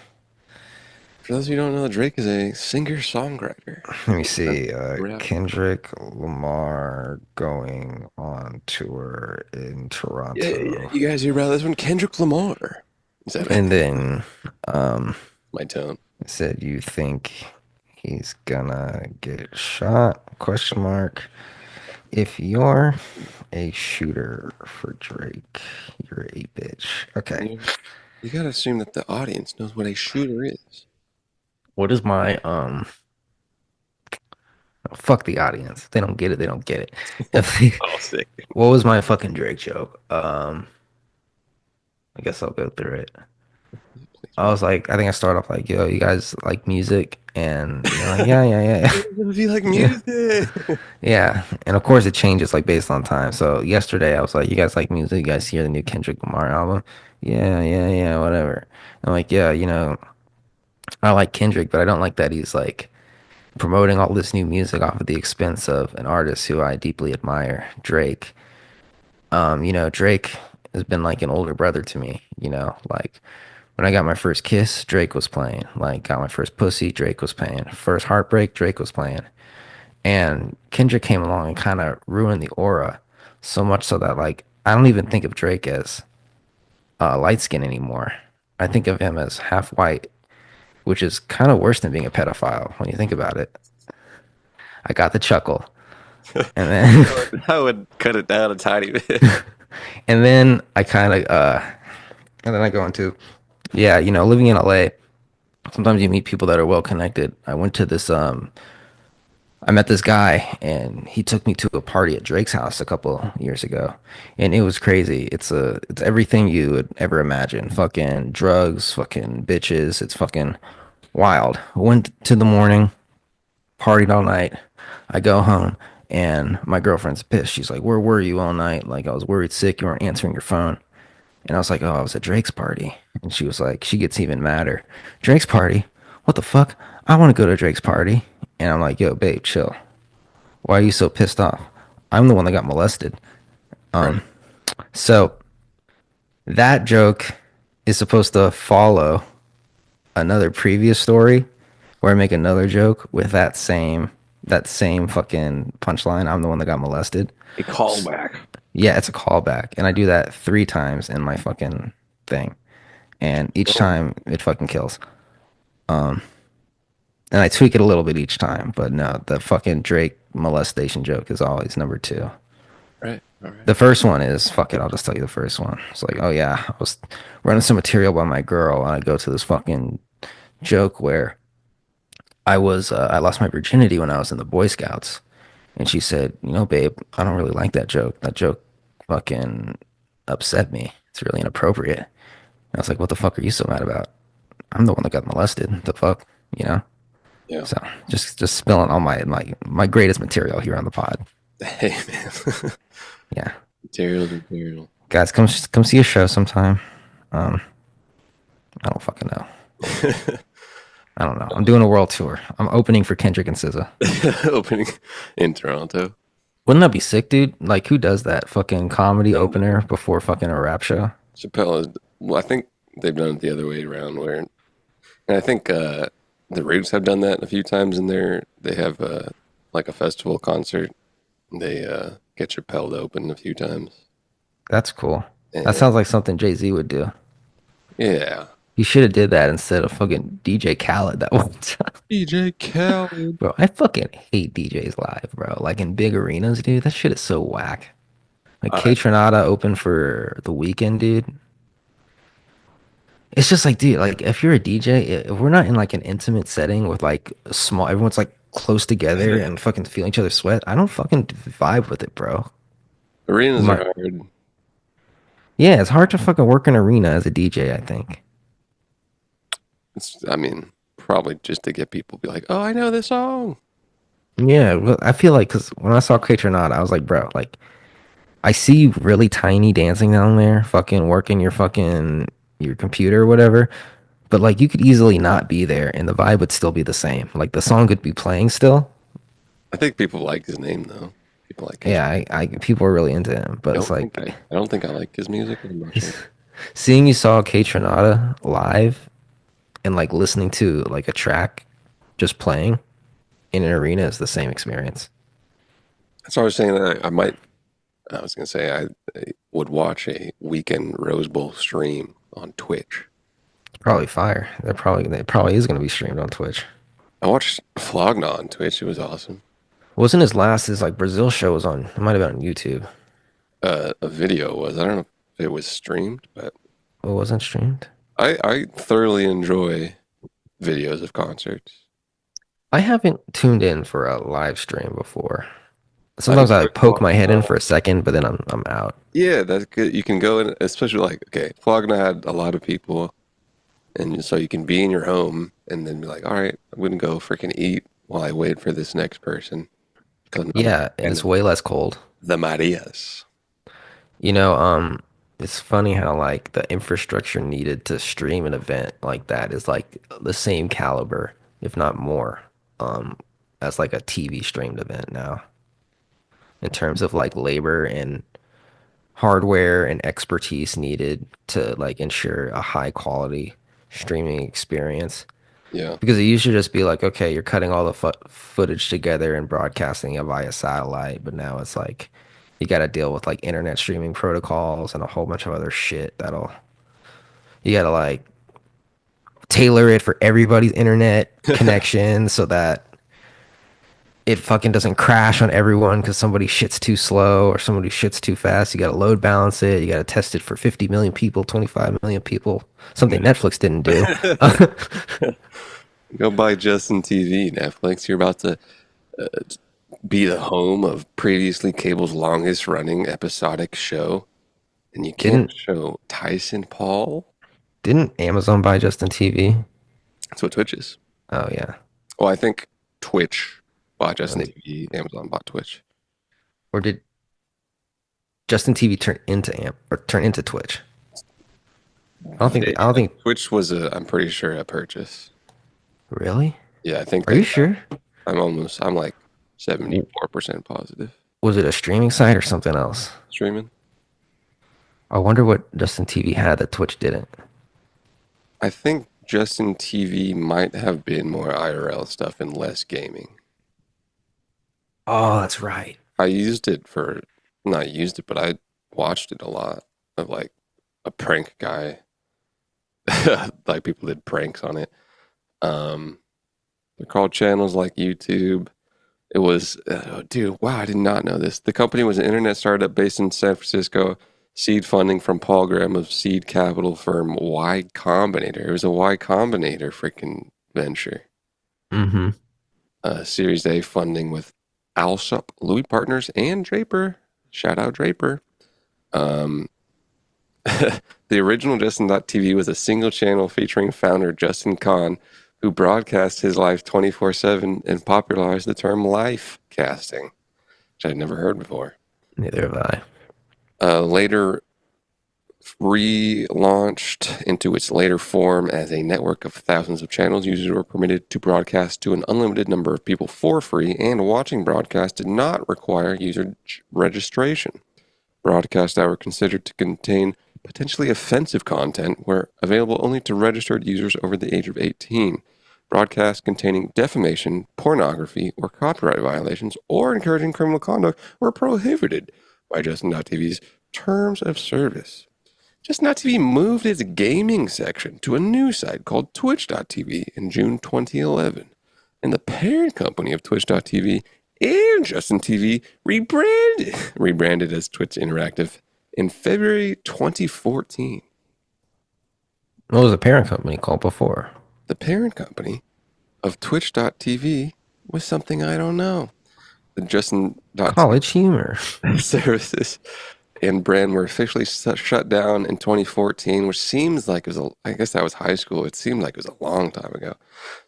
For those of you who don't know, Drake is a singer-songwriter. Let me Rap, see. rap. Kendrick Lamar going on tour in Yeah, Toronto. you guys hear about this one? Kendrick Lamar. Is that And then um my tone? it said you think he's gonna get shot? Question mark. If you're a shooter for Drake, you're a bitch. Okay. You gotta assume that the audience knows what a shooter is. What is my fuck the audience. If they don't get it, they don't get it. If they, Oh, sick. what was my fucking Drake joke? I guess I'll go through it. Please, I man. was like, I think I started off like, yo, you guys like music? And they're like, yeah, yeah, yeah, If you like yeah. music. Yeah. And of course it changes like based on time. So yesterday I was like, you guys like music? You guys hear the new Kendrick Lamar album? Yeah, yeah, yeah, whatever. I'm like, yeah, I like Kendrick, but I don't like that he's like promoting all this new music off at the expense of an artist who I deeply admire, Drake. Drake has been like an older brother to me, like when I got my first kiss, Drake was playing. Like got my first pussy, Drake was playing. First heartbreak, Drake was playing. And Kendrick came along and kind of ruined the aura so much so that like I don't even think of Drake as light skin anymore. I think of him as half white, which is kind of worse than being a pedophile when you think about it. I got the chuckle. And then I would cut it down a tiny bit. and then I kind of and then I go into yeah, living in LA, sometimes you meet people that are well connected. I met this guy and he took me to a party at Drake's house a couple years ago. And it was crazy. It's everything you would ever imagine. Fucking drugs, fucking bitches. It's fucking wild. Went to the morning, partied all night. I go home and my girlfriend's pissed. She's like, "Where were you all night?" Like I was worried sick, you weren't answering your phone. And I was like, "Oh, I was at Drake's party." And she was like, she gets even madder. "Drake's party? What the fuck? I want to go to Drake's party." And I'm like, "Yo, babe, chill. Why are you so pissed off? I'm the one that got molested." Right. So that joke is supposed to follow another previous story where I make another joke with that same fucking punchline. I'm the one that got molested. A callback. Yeah, it's a callback. And I do that 3 times in my fucking thing. And each Oh, time it fucking kills. And I tweak it a little bit each time, but no, the fucking Drake molestation joke is always number 2. right. All right. The first one is fuck it. I'll just tell you the first one. It's like, oh yeah, I was running some material by my girl, and I go to this fucking joke where I lost my virginity when I was in the Boy Scouts, and she said, you know, babe, I don't really like that joke. That joke fucking upset me. It's really inappropriate. And I was like, what the fuck are you so mad about? I'm the one that got molested. The fuck, you know? Yeah. So just spilling all my greatest material here on the pod. Hey, man. Yeah, Material, material. guys, come see a show sometime. Um, I don't fucking know. I don't know. I'm doing a world tour. I'm opening for Kendrick and SZA. Opening in Toronto. Wouldn't that be sick, dude? Like, who does that? Fucking comedy Done opener that. before fucking a rap show? Chappelle is, well, I think they've done it the other way around where, and I think the Roots have done that a few times in their, they have like a festival concert. They get Chappelle to open a few times. That's cool. That And sounds like something Jay-Z would do. yeah. He should have did that instead of fucking DJ Khaled that one time. DJ Khaled. Bro, I fucking hate DJs live, bro. Like in big arenas, dude. That shit is so whack. Like I, K Tronada open for the weekend, dude. It's just like, dude, like if you're a DJ, if we're not in like an intimate setting with like a small, everyone's like close together and fucking feeling each other sweat, I don't fucking vibe with it, bro. arenas are My, hard. yeah, it's hard to fucking work an arena as a DJ, I think. It's, I mean, probably just to get people to be like, oh, I know this song. Yeah, well, I feel like because when I saw K Tronada, I was like, bro, like I see you really tiny dancing down there, fucking working your computer or whatever. But like you could easily not be there and the vibe would still be the same. Like the song could be playing still. I think people like his name though. People like H. Yeah, I people are really into him, but it's like I don't think I like his music. I'm not sure. seeing you saw K Tronada live and like listening to like a track just playing in an arena is the same experience. So I was saying that I might. I was gonna say I would watch a weekend Rose Bowl stream on Twitch. It's probably fire. It probably is gonna be streamed on Twitch. I watched Flogna on Twitch. It was awesome. Wasn't his like Brazil show was on it might have been on YouTube. A video was. I don't know if it was streamed, but It wasn't streamed. I thoroughly enjoy videos of concerts. I haven't tuned in for a live stream before. I Sometimes I enjoy like poke my head in Flogna. for a second, but then I'm out. Yeah, that's good. You can go in, especially like okay, Flogna had a lot of people, and so you can be in your home and then be like, all right, I'm gonna go freaking eat while I wait for this next person. Because I'm Yeah, and it's and way less cold. the Marias. You know, it's funny how like the infrastructure needed to stream an event like that is like the same caliber, if not more, as like a TV streamed event now in terms of like labor and hardware and expertise needed to like ensure a high quality streaming experience. Yeah, Because it used to just be like, okay, you're cutting all the footage together and broadcasting it via satellite, but now it's like you got to deal with like internet streaming protocols and a whole bunch of other shit that'll you got to like tailor it for everybody's internet connection so that it fucking doesn't crash on everyone because somebody shits too slow or somebody shits too fast. You got to load balance it. You got to test it for 50 million people, 25 million people, something Netflix didn't do. go buy Justin TV, Netflix. You're about to be the home of previously cable's longest running episodic show, and you can't didn't show Tyson Paul. didn't Amazon buy Justin TV? That's what Twitch is. Oh yeah. Well, I think Twitch bought And Justin they, TV. Amazon bought Twitch. or did Justin TV turn into Amp or turn into Twitch? I don't think Twitch was a, I'm pretty sure, a purchase. really? Yeah, I think Are you they, sure? I'm like W- 74% positive. Was it a streaming site or something else? Streaming. I wonder what Justin TV had that Twitch didn't. I think Justin TV might have been more IRL stuff and less gaming. Oh, that's right. I used it for, not used it, but I watched it a lot of like a prank guy. Like people did pranks on it. Um, they're called channels like YouTube. It was, dude, wow, I did not know this. The company was an internet startup based in San Francisco, seed funding from Paul Graham of seed capital firm Y Combinator. It was a Y Combinator freaking venture. Mm-hmm. Series A funding with Alsop, Louis Partners, and Draper. Shout out Draper. Um, the original Justin.tv was a single channel featuring founder Justin Kahn, who broadcast his life 24/7 and popularized the term life casting, which I'd never heard before. Neither have I. Later relaunched into its later form as a network of thousands of channels, users were permitted to broadcast to an unlimited number of people for free, and watching broadcast did not require user registration. Broadcasts that were considered to contain potentially offensive content were available only to registered users over the age of 18. Broadcasts containing defamation, pornography, or copyright violations, or encouraging criminal conduct were prohibited by Justin.tv's terms of service. Justin.tv moved its gaming section to a new site called Twitch.tv in June 2011, and the parent company of Twitch.tv and Justin TV rebranded as Twitch Interactive in February 2014. What was the parent company called before? The parent company of Twitch.tv was something I don't know. The Justin.tv College Humor. services and brand were officially shut down in 2014, which seems like it was I guess that was high school. It seemed like it was a long time ago.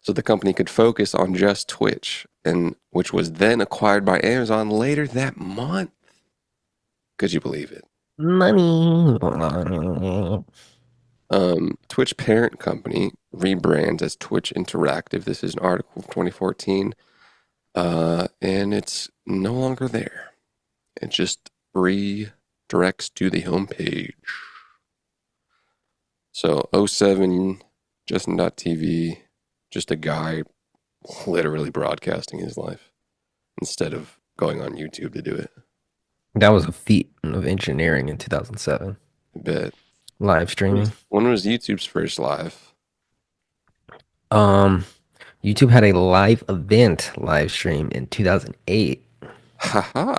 So the company could focus on just Twitch, and which was then acquired by Amazon later that month. Could you believe it? Money. Twitch parent company rebrands as Twitch Interactive. This is an article from 2014, and it's no longer there. It just redirects to the homepage. So '07, Justin.tv, just a guy literally broadcasting his life instead of going on YouTube to do it. That was a feat of engineering in 2007. I bet. Live streaming. When was YouTube's first live? Um, YouTube had a live event live stream in 2008. Haha.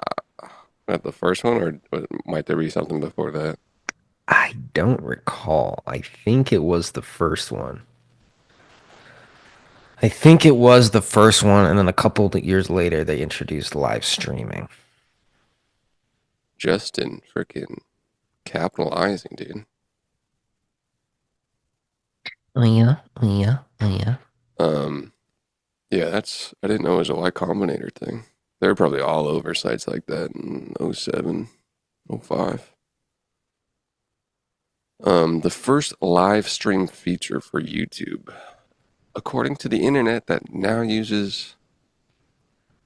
Not the first one, or might there be something before that? I don't recall. I think it was the first one. I think it was the first one, and then a couple of years later, they introduced live streaming. Justin freaking capitalizing, dude. Oh yeah, oh yeah, oh yeah. Um, yeah, I didn't know it was a Y Combinator thing. They were probably all over sites like that in '07, '05. The first live stream feature for YouTube, according to the internet that now uses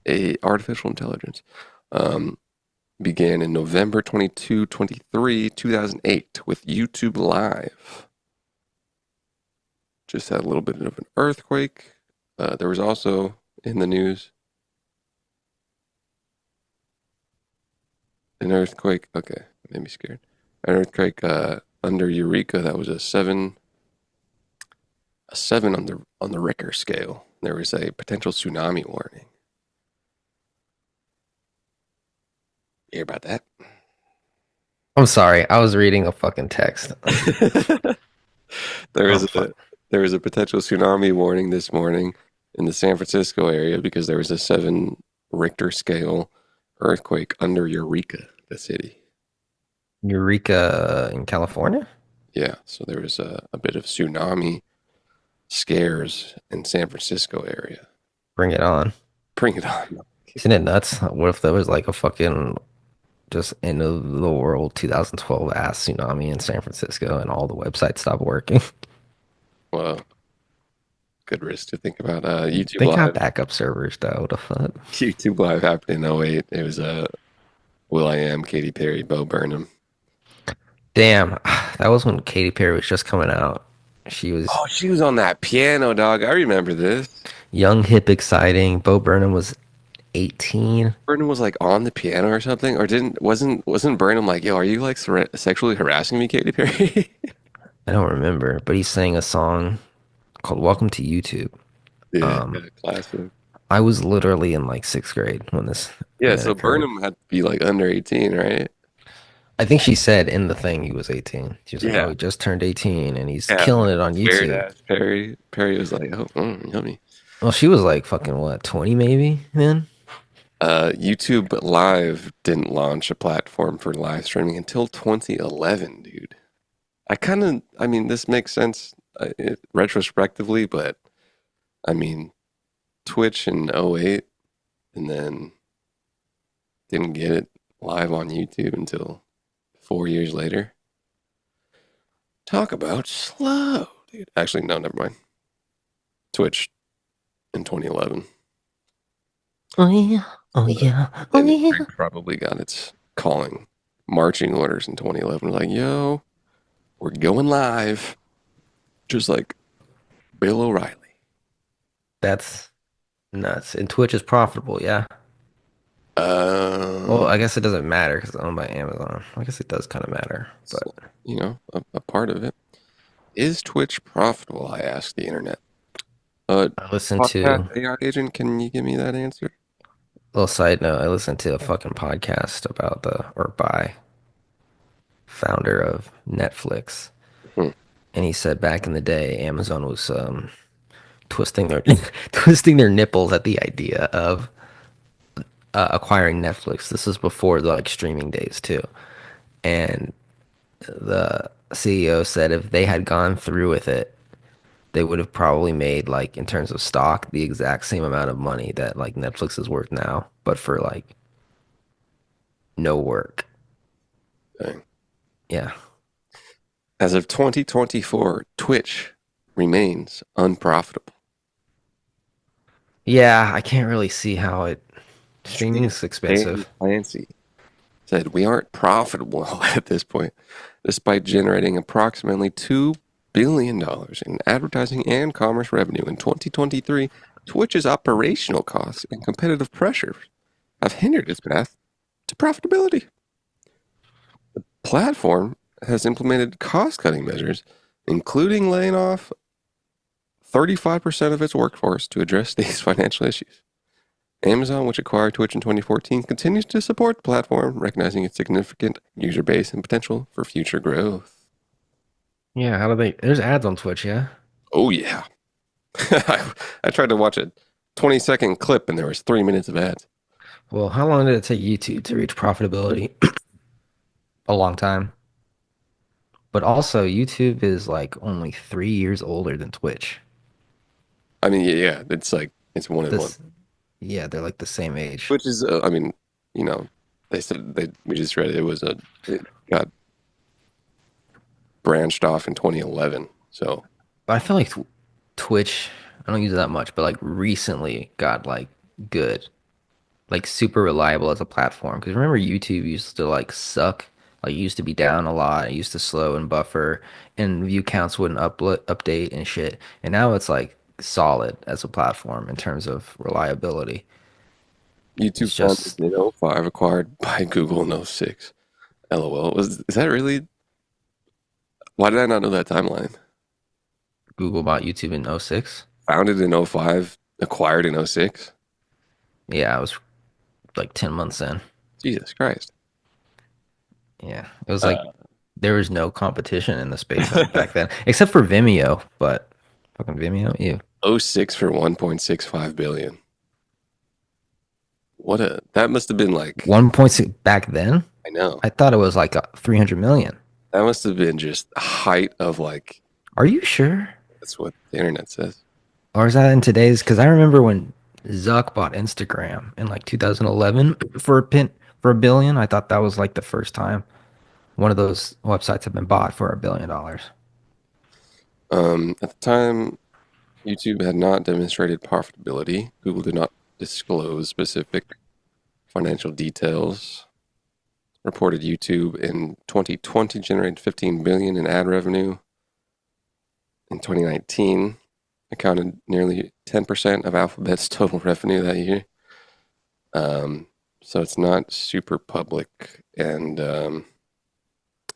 a artificial intelligence, um, began in November 22, 23, 2008 with YouTube Live. Just had a little bit of an earthquake. There was also in the news an earthquake. Okay, that made me scared. An earthquake under Eureka that was a seven on the Richter scale. There was a potential tsunami warning. You hear about that? I'm sorry, I was reading a fucking text. There Oh was fuck. a there was a potential tsunami warning this morning in the San Francisco area because there was a 7 Richter scale earthquake under Eureka, the city. Eureka in California? Yeah, so there was a bit of tsunami scares in San Francisco area. Bring it on. Bring it on. Isn't it nuts? What if there was like a fucking just end of the world 2012 ass tsunami in San Francisco and all the websites stopped working? Well, good risk to think about. YouTube They got Live. backup servers though. The fuck? YouTube Live happened in '08. It was Will I Am, Katy Perry, Bo Burnham. Damn, that was when Katy Perry was just coming out. She was Oh, she was on that piano, dog. I remember this. young, hip, exciting. Bo Burnham was 18. Burnham was like on the piano or something, or didn't wasn't Burnham like, yo, are you like sexually harassing me, Katy Perry? I don't remember, but he sang a song called Welcome to YouTube. Yeah, Um, yeah, classic. I was literally in like sixth grade when Yeah, it so occurred. Burnham had to be like under 18, right? I think she said in the thing he was 18. She was like, "Oh, Yeah. he just turned 18 and he's Yeah, killing like it on weird YouTube." ass Perry. Perry was like, oh, yummy. Well, she was like fucking what, 20 maybe then? YouTube Live didn't launch a platform for live streaming until 2011, dude. I mean, this makes sense retrospectively, but I mean, Twitch in '08, and then didn't get it live on YouTube until 4 years later. Talk about slow, dude. Actually, no, never mind. Twitch in 2011. Oh yeah. Oh But yeah. the Oh industry yeah. probably got its calling marching orders in 2011. Like, yo, we're going live, just like Bill O'Reilly. That's nuts. And Twitch is profitable, yeah. Well, Uh, I guess it doesn't matter because it's owned by Amazon. I guess it does kind of matter, it's, but a part of it. Is Twitch profitable? I asked the internet. I listened Podcast to AI agent, can you give me that answer? little side note, I listened to a fucking podcast about the or by founder of Netflix. Hmm, And he said back in the day, Amazon was twisting their twisting their nipples at the idea of acquiring Netflix. This is before the like streaming days too. And the CEO said if they had gone through with it, they would have probably made like in terms of stock the exact same amount of money that like Netflix is worth now, but for like no work. dang. Yeah. As of 2024, Twitch remains unprofitable. Yeah, I can't really see how it streaming Steve is Dan expensive. Clancy said, we aren't profitable at this point, despite generating approximately $2 billion in advertising and commerce revenue in 2023. Twitch's operational costs and competitive pressures have hindered its path to profitability. Platform has implemented cost-cutting measures, including laying off 35% of its workforce to address these financial issues. Amazon, which acquired Twitch in 2014, continues to support the platform, recognizing its significant user base and potential for future growth. Yeah, how do they? There's ads on Twitch, yeah. Oh yeah, I tried to watch a 20-second clip and there was 3 minutes of ads. Well, how long did it take YouTube to reach profitability? A long time. But also, YouTube is like only 3 years older than Twitch. I mean, yeah, it's like it's one and one, This, yeah, they're like the same age. which is, I mean, you know, they said we just read it got branched off in 2011. So But I feel like Twitch, I don't use it that much, but like recently got like good, like super reliable as a platform. Because remember, YouTube used to like suck. Like it used to be yeah, down a lot. It used to slow and buffer, and view counts wouldn't update and shit. And now it's like solid as a platform in terms of reliability. YouTube It's founded just in '05, acquired by Google in '06. LOL. Is that really? Why did I not know that timeline? Google bought YouTube in '06. Founded in '05, acquired in '06. Yeah, I was like 10 months in. Jesus Christ. Yeah, it was like Uh, there was no competition in the space back then, except for Vimeo. But fucking Vimeo, you '06 for 1.65 billion. That must have been like, 1.6 back then. I know. I thought it was like 300 million. That must have been just height of like, Are you sure? that's what the internet says. Or is that in today's? Because I remember when Zuck bought Instagram in like 2011 for a billion. I thought that was like the first time one of those websites had been bought for $1 billion. At the time, YouTube had not demonstrated profitability. Google did not disclose specific financial details. Reported YouTube in 2020 generated 15 billion in ad revenue. In 2019, accounted nearly 10% of Alphabet's total revenue that year. So it's not super public. And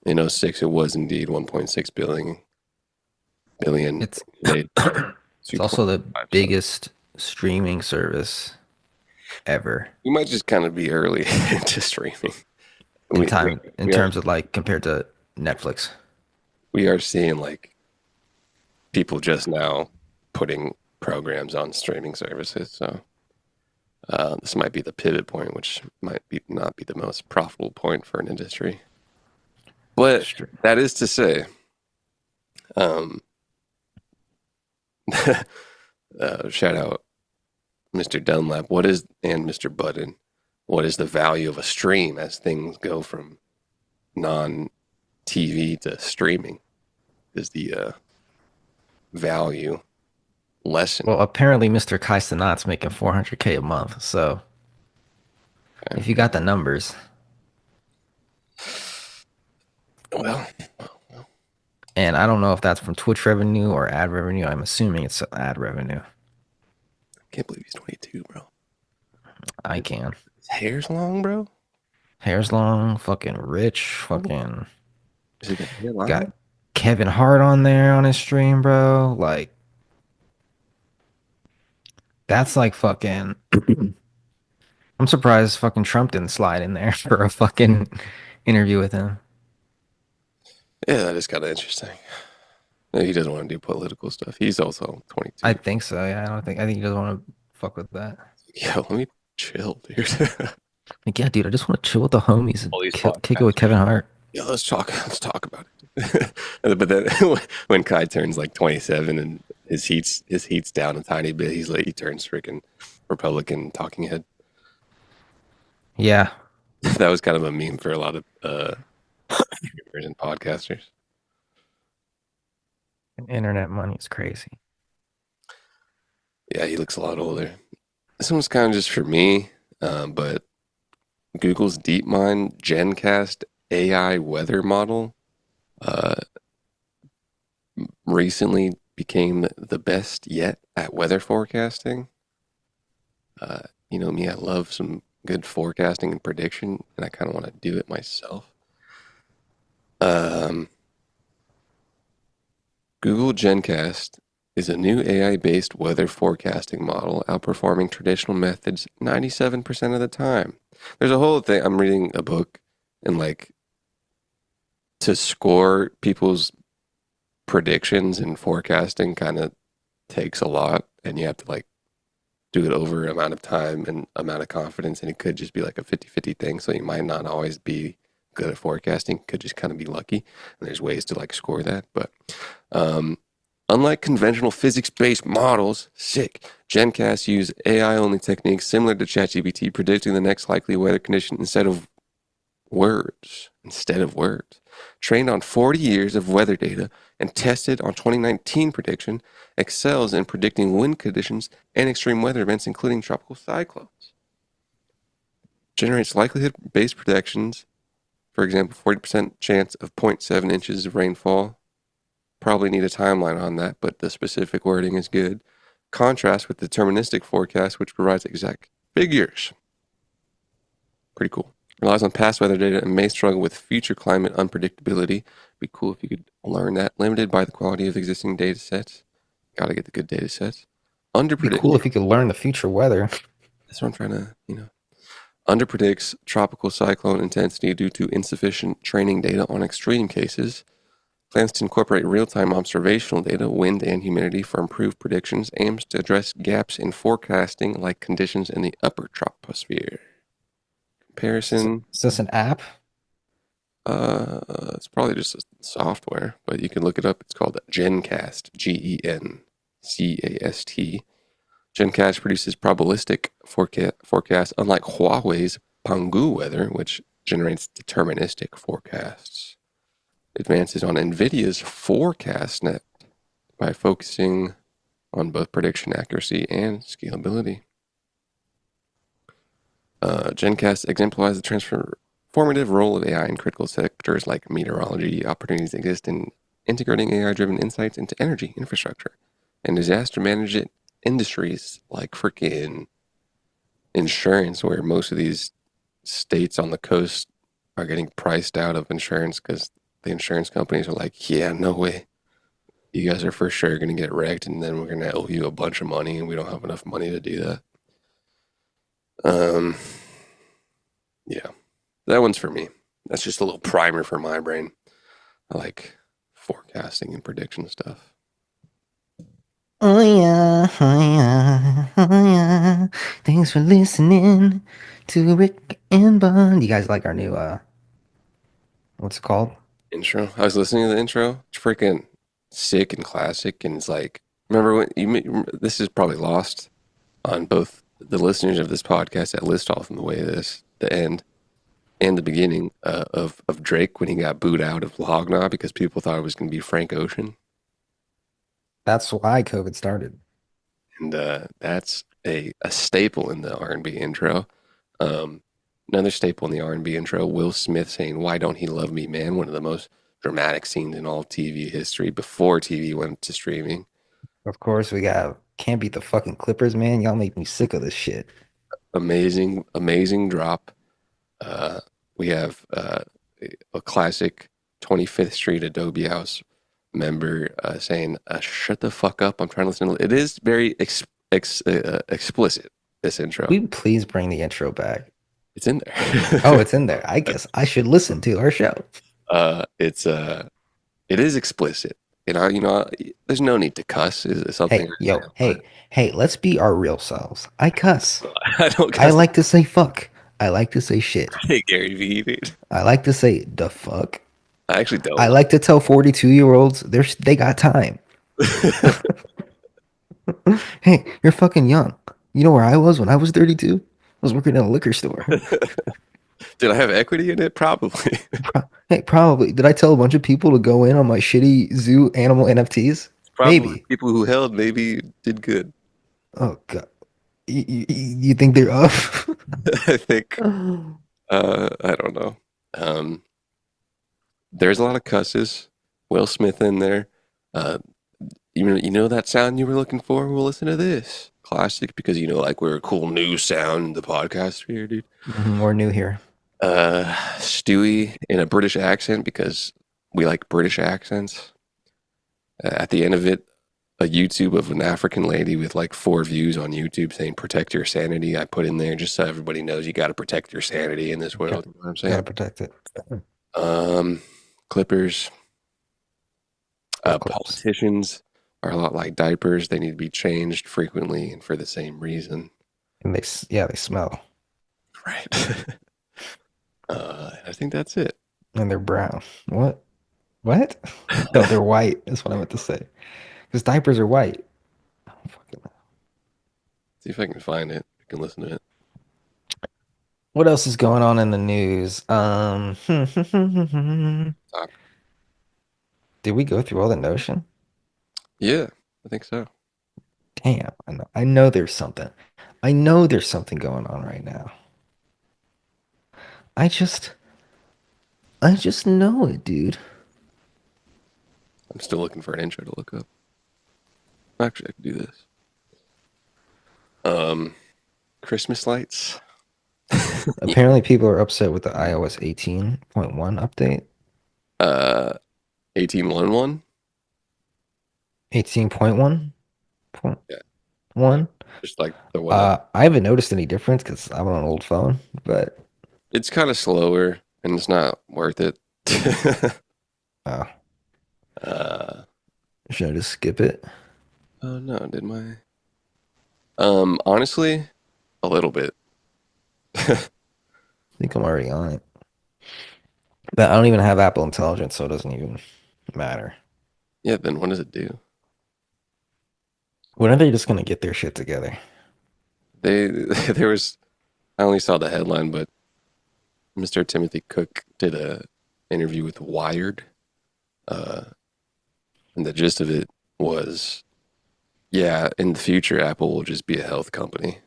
in '06, it was indeed 1.6 billion. It's Today, it's also the 225. So biggest. streaming service ever We might just kind of be early into streaming. in We, we time in we are terms of like compared to Netflix. we are seeing like people just now putting programs on streaming services. So this might be the pivot point, which might be not be the most profitable point for an industry. But Str- that is to say, um, shout out Mr. Dunlap. What is and Mr. Button? What is the value of a stream as things go from non-TV to streaming? Is the value lessen? Well, apparently Mr. Kaistanot's making 400K a month. So Okay. if you got the numbers, Well, and I don't know if that's from Twitch revenue or ad revenue. I'm assuming it's ad revenue. I can't believe he's 22, bro. I can. His hair's long, bro. Hair's long, fucking rich, What the- fucking Is it a got hairline? Kevin Hart on there on his stream, bro. Like that's like fucking I'm surprised fucking Trump didn't slide in there for a fucking interview with him. Yeah, that is kind of interesting. No, he doesn't want to do political stuff. He's also I 22. think so. Yeah, I think he doesn't want to fuck with that. Yo, let me chill, dude. Like, yeah, dude, I just want to chill with the homies and All these kick it with podcasts. Kevin Hart. Yeah, let's talk about it. But then when Kai turns like 27 and his heat's down a tiny bit, he turns freaking Republican talking head. Yeah, That was kind of a meme for a lot of YouTubers and podcasters. internet money is crazy. Yeah, he looks a lot older. This one's kind of just for me, but Google's DeepMind GenCast AI weather model uh, recently became the best yet at weather forecasting. Uh, you know me, I love some good forecasting and prediction, and I kind of want to do it myself. Um, Google GenCast is a new AI-based weather forecasting model, outperforming traditional methods 97% of the time. There's a whole thing. I'm reading a book, and like to score people's predictions and forecasting kind of takes a lot, and you have to like do it over an amount of time and amount of confidence, and it could just be like a 50-50 thing, so you might not always be good at forecasting, could just kind of be lucky, and there's ways to like score that. But um, unlike conventional physics-based models, GenCast use AI-only techniques similar to ChatGPT, predicting the next likely weather condition instead of words. Trained on 40 years of weather data and tested on 2019 prediction, excels in predicting wind conditions and extreme weather events, including tropical cyclones. Generates likelihood-based predictions, for example, 40% chance of zero point 0.7 inches of rainfall. Probably need a timeline on that, but the specific wording is good. Contrast with deterministic forecast, which provides exact figures. Pretty cool. Relies on past weather data and may struggle with future climate unpredictability. Be cool if you could learn that. Limited by the quality of existing data sets. Got to get the good data sets. It'd be Underpredict. cool if you could learn the future weather. That's what I'm trying to. Underpredicts tropical cyclone intensity due to insufficient training data on extreme cases. Plans to incorporate real-time observational data, wind and humidity for improved predictions. Aims to address gaps in forecasting like conditions in the upper troposphere. Comparison. Is this an app? It's probably just a software, but you can look it up. It's called GenCast, GenCast. GenCast produces probabilistic forecasts, unlike Huawei's Pangu weather, which generates deterministic forecasts. Advances on NVIDIA's ForecastNet by focusing on both prediction accuracy and scalability. GenCast exemplifies the transformative role of AI in critical sectors like meteorology. Opportunities exist in integrating AI-driven insights into energy infrastructure and disaster management industries like freaking insurance, where most of these states on the coast are getting priced out of insurance because the insurance companies are like, yeah, no way. you guys are for sure gonna get wrecked, and then we're gonna owe you a bunch of money, and we don't have enough money to do that. Um, yeah, that one's for me. That's just a little primer for my brain. I like forecasting and prediction stuff. Oh yeah, oh yeah, oh yeah. Thanks for listening to Rick and Bond. You guys like our new what's it called? Intro. I was listening to the intro. It's freaking sick and classic, and it's like, remember when this is probably lost on both the listeners of this podcast that list off in the way this, the end and the beginning of Drake when he got booed out of Logna because people thought it was going to be Frank Ocean, That's why COVID started. and that's a staple in the R&B intro. Um, Another staple in the R&B intro, Will Smith saying, "Why don't he love me, man?" One of the most dramatic scenes in all TV history before TV went to streaming. Of course, we got can't beat the fucking Clippers, man. Y'all make me sick of this shit. Amazing, amazing drop. Uh, we have a classic 25th Street Adobe House member saying, "Shut the fuck up! I'm trying to listen." It is very explicit. This intro, Will you please bring the intro back? it's in Oh, there. it's in there. I guess I should listen to our show. It's it is explicit, and there's no need to cuss. Is something Hey, I yo, say, but hey, let's be our real selves. I cuss. I don't I cuss. like to say fuck. I like to say shit. Hey, Gary Vee, dude. I like to say the fuck. I actually I don't. like to tell 42-year-olds they got time. Hey, you're fucking young. You know where I was when I was 32? I was working at a liquor store. Did I have equity in it? Probably. Hey, probably. Did I tell a bunch of people to go in on my shitty zoo animal NFTs? Probably Maybe. people who held maybe did good. Oh god. You think they're up? I think. I don't know. Um, there's a lot of cusses. Will Smith in there. Uh, you know that sound you were looking for? Well, listen to this classic because like we're a cool new sound in the podcast here, dude. We're new here. Stewie in a British accent because we like British accents. At the end of it, a YouTube of an African lady with like 4 views on YouTube saying "protect your sanity." I put in there just so everybody knows you got to protect your sanity in this Got, world. You know what I'm gotta saying? protect it. Um, Clippers, Go Clips. politicians are a lot like diapers. They need to be changed frequently and for the same reason. And yeah, they smell. Right. I think that's it. And they're brown. What? What? No, they're white. That's what I meant to say. Because diapers are white. Oh, fucking See if I can find it. I can listen to it. What else is going on in the news? Talk. Did we go through all the Notion? Yeah, I think so. Damn, I know there's something. I know there's something going on right now. I just I just know it, dude. I'm still looking for an intro to look up. Actually, I could do this. Um, Christmas lights. Apparently people are upset with the iOS 18.1 update. Uh, 1811. 18.1? Point Yeah, like one. just like the one up. I haven't noticed any difference because I'm on an old phone, but It's kind of slower and it's not worth it. uh, uh, should I just skip it? oh no, did my honestly, a little bit. I think I'm already on it. But I don't even have Apple Intelligence, so it doesn't even matter. Yeah, then what does it do? When are they just gonna get their shit together? They there was I only saw the headline, but Mr. Timothy Cook did a interview with Wired, uh, and the gist of it was, yeah, in the future, Apple will just be a health company.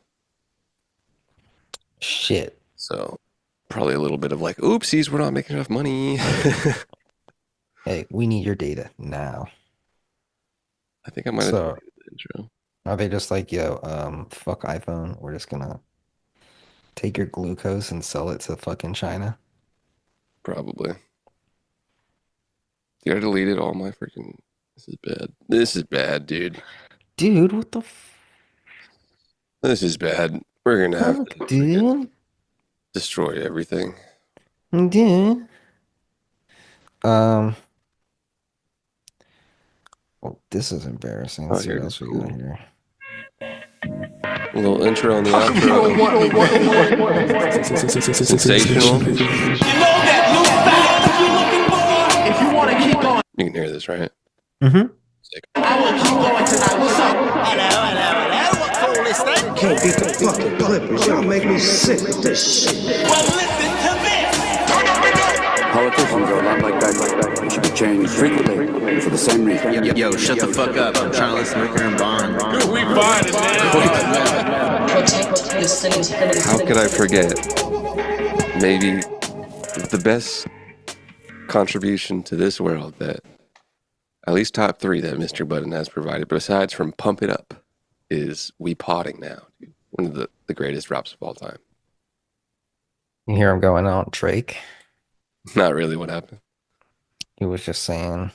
Shit. So probably a little bit of like, oopsies, we're not making enough money. Hey, we need your data now. I think I might have So deleted the intro. are they just like, yo, fuck iPhone, we're just gonna take your glucose and sell it to fucking China? Probably. Dude, I deleted all my freaking This is bad. This is bad, dude. Dude, what the This is bad. We're gonna have fuck, to freaking dude? destroy everything. Dude. Um, oh, this is embarrassing. Oh, Let's see here what it is. else we got Cool. here. A little intro on the outro. Sensational. You can hear this, right? Mm-hmm. Sick. Can't beat the fucking Clippers. Y'all make me sick with this shit. Politicians are a lot like that. They should be changed frequently for the same reason. Yo, shut the fuck up. I'm trying to listen to Ricker and Bond. How could I forget? Maybe the best contribution to this world that, at least top three, that Mr. Button has provided, besides from Pump It Up, is We Potting Now, dude. One of the greatest raps of all time. You hear him going on Drake. Not really what happened. He was just saying,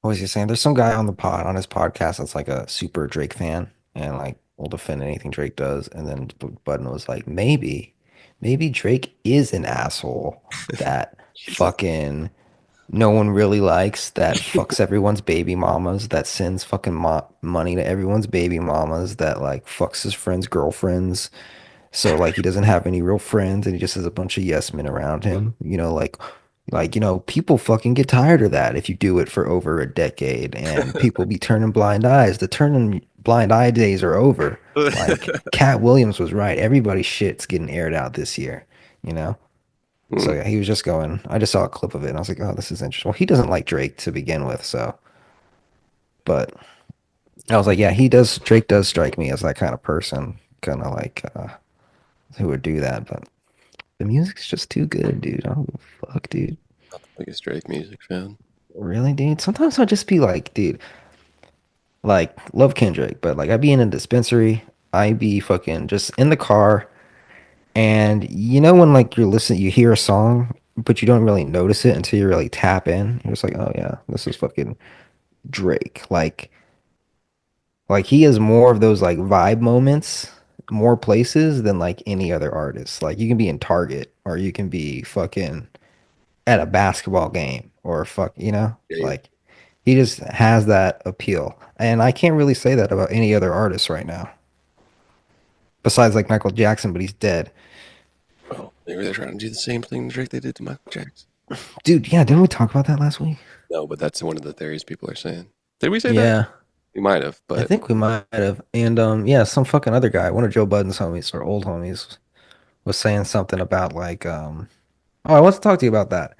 what was he saying? There's some guy on his podcast that's like a super Drake fan and like will defend anything Drake does. And then Button was like, maybe Drake is an asshole that Jesus. fucking no one really likes, that fucks everyone's baby mamas, that sends fucking money to everyone's baby mamas, that like fucks his friends' girlfriends. So like he doesn't have any real friends and he just has a bunch of yes men around him. People fucking get tired of that if you do it for over a decade and people be turning blind eyes. The turning blind eye days are over. Like Cat Williams was right. Everybody's shit's getting aired out this year, you know? So Mm. yeah, he was just going. I just saw a clip of it and I was like, oh, this is interesting. Well, he doesn't like Drake to begin with, so but I was like, yeah, he does. Drake does strike me as that kind of person, kind of like who would do that, but the music's just too good, dude. I don't give a fuck, dude. Biggest Drake music fan. Really, dude? Sometimes I'll just be like, dude, like, love Kendrick, but like, I'd be in a dispensary, I'd be fucking just in the car, and you know, when like you're listening, you hear a song, but you don't really notice it until you really tap in. You're just like, oh yeah, this is fucking Drake. Like he has more of those like vibe moments, more places than like any other artist. Like you can be in Target or you can be fucking at a basketball game or Yeah. like he just has that appeal. And I can't really say that about any other artist right now. Besides like Michael Jackson, but he's dead. Well, maybe they're trying to do the same thing to Drake they did to Michael Jackson. Dude, yeah, didn't we talk about that last week? No, but that's one of the theories people are saying. Did we say that? Yeah, We might have, I but think we might have. And yeah, some fucking other guy, one of Joe Budden's homies or old homies, was saying something about like oh, I want to talk to you about that.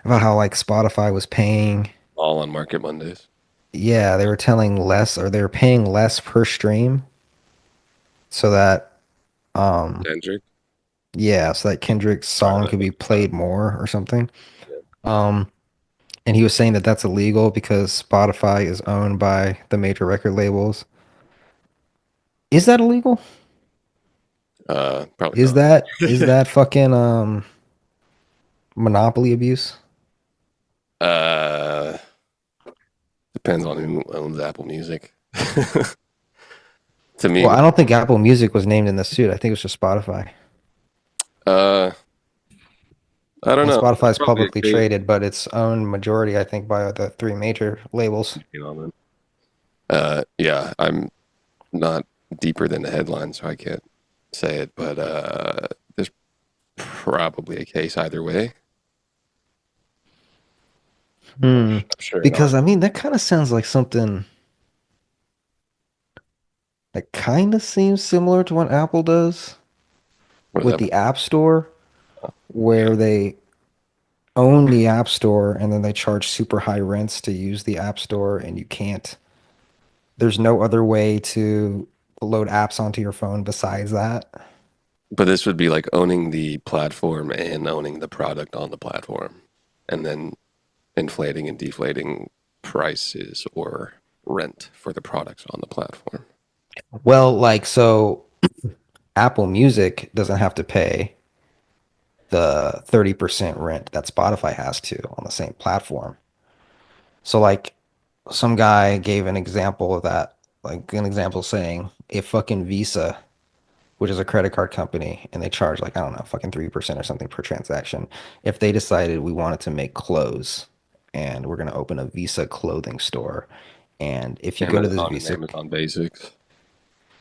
About how like Spotify was paying, all on Market Mondays. yeah, they were telling less or they were paying less per stream so that um Kendrick. yeah, so that Kendrick's Right, song I could be looked it up. played more or something. Yeah. Um and he was saying that that's illegal because Spotify is owned by the major record labels. Is that illegal? Probably Is not. that fucking monopoly abuse? uh, Depends on who owns Apple Music. To me, Well, I don't think Apple Music was named in the suit. I think it was just Spotify. uh, I don't And know. Spotify That's is probably a publicly case. traded, but it's owned majority, I think, by the three major labels. Yeah, I'm not deeper than the headline, so I can't say it, but there's probably a case either way. Hmm. I'm sure not. Because I mean, that kind of sounds like something that kind of seems similar to what Apple does What does with that? the App Store, Yeah, where they own the App Store and then they charge super high rents to use the App Store, and you can't. There's no other way to load apps onto your phone besides that. but this would be like owning the platform and owning the product on the platform, and then inflating and deflating prices or rent for the products on the platform. Well, like, so Apple Music doesn't have to pay the 30% rent that Spotify has to on the same platform. So like some guy gave an example of that, like an example saying if fucking Visa, which is a credit card company, and they charge like, I don't know, fucking 3% or something per transaction, if they decided we wanted to make clothes and we're gonna open a Visa clothing store, and if you go to this Amazon and Visa, Amazon Basics.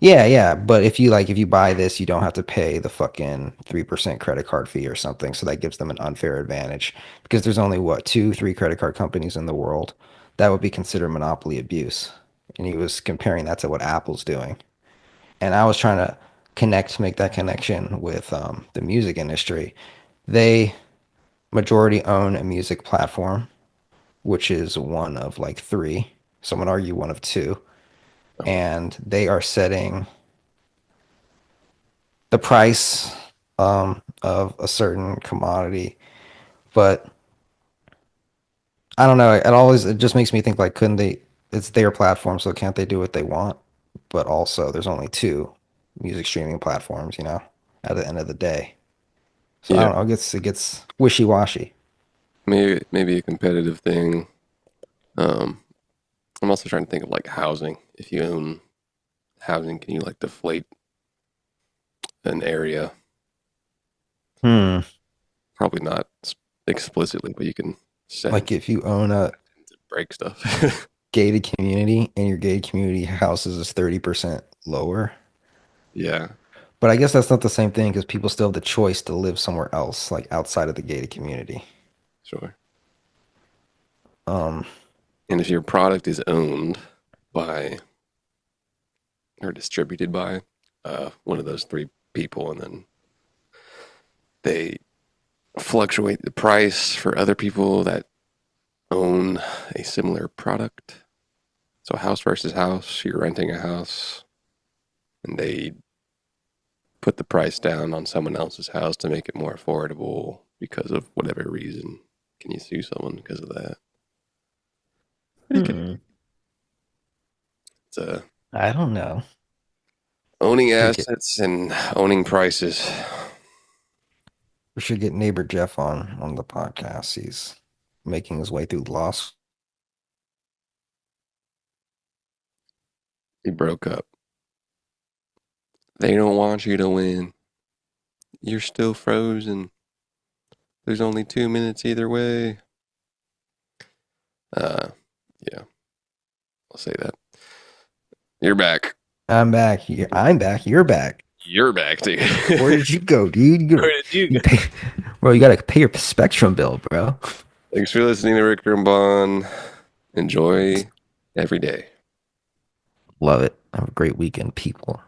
yeah, yeah, but if you buy this, you don't have to pay the fucking 3% credit card fee or something. So that gives them an unfair advantage because there's only what, two, three credit card companies in the world. That would be considered monopoly abuse. And he was comparing that to what Apple's doing. And I was trying to make that connection with the music industry. They majority own a music platform, which is one of like three. Some would argue one of two. Oh, And they are setting the price of a certain commodity. But I don't know. It just makes me think like, couldn't they? It's their platform, so can't they do what they want? But also, there's only two music streaming platforms, you know, at the end of the day. So I yeah, don't know. It gets wishy washy. maybe a competitive thing. Um, I'm also trying to think of like housing. If you own housing, can you like deflate an area? Hmm. Probably not explicitly, but you can set Like if you own a to break stuff. gated community and your gated community houses is 30% lower. Yeah, But I guess that's not the same thing because people still have the choice to live somewhere else, like outside of the gated community. sure. Um, And if your product is owned by or distributed by one of those three people, and then they fluctuate the price for other people that own a similar product. So house versus house, you're renting a house, and they put the price down on someone else's house to make it more affordable because of whatever reason. Can you sue someone because of that? You can. hmm. It's I don't know. owning Should get assets and owning prices. we should get neighbor Jeff on the podcast. He's making his way through law school. He broke up. They don't want you to win. You're still frozen. There's only 2 minutes either way. Uh, yeah, I'll say that. You're back. I'm back. I'm back. You're back. You're back, dude. Where did you go, dude? Where did you You go? pay, bro. You gotta pay your Spectrum bill, bro. Thanks for listening to Rick and Bond. Enjoy every day. Love it. Have a great weekend, people.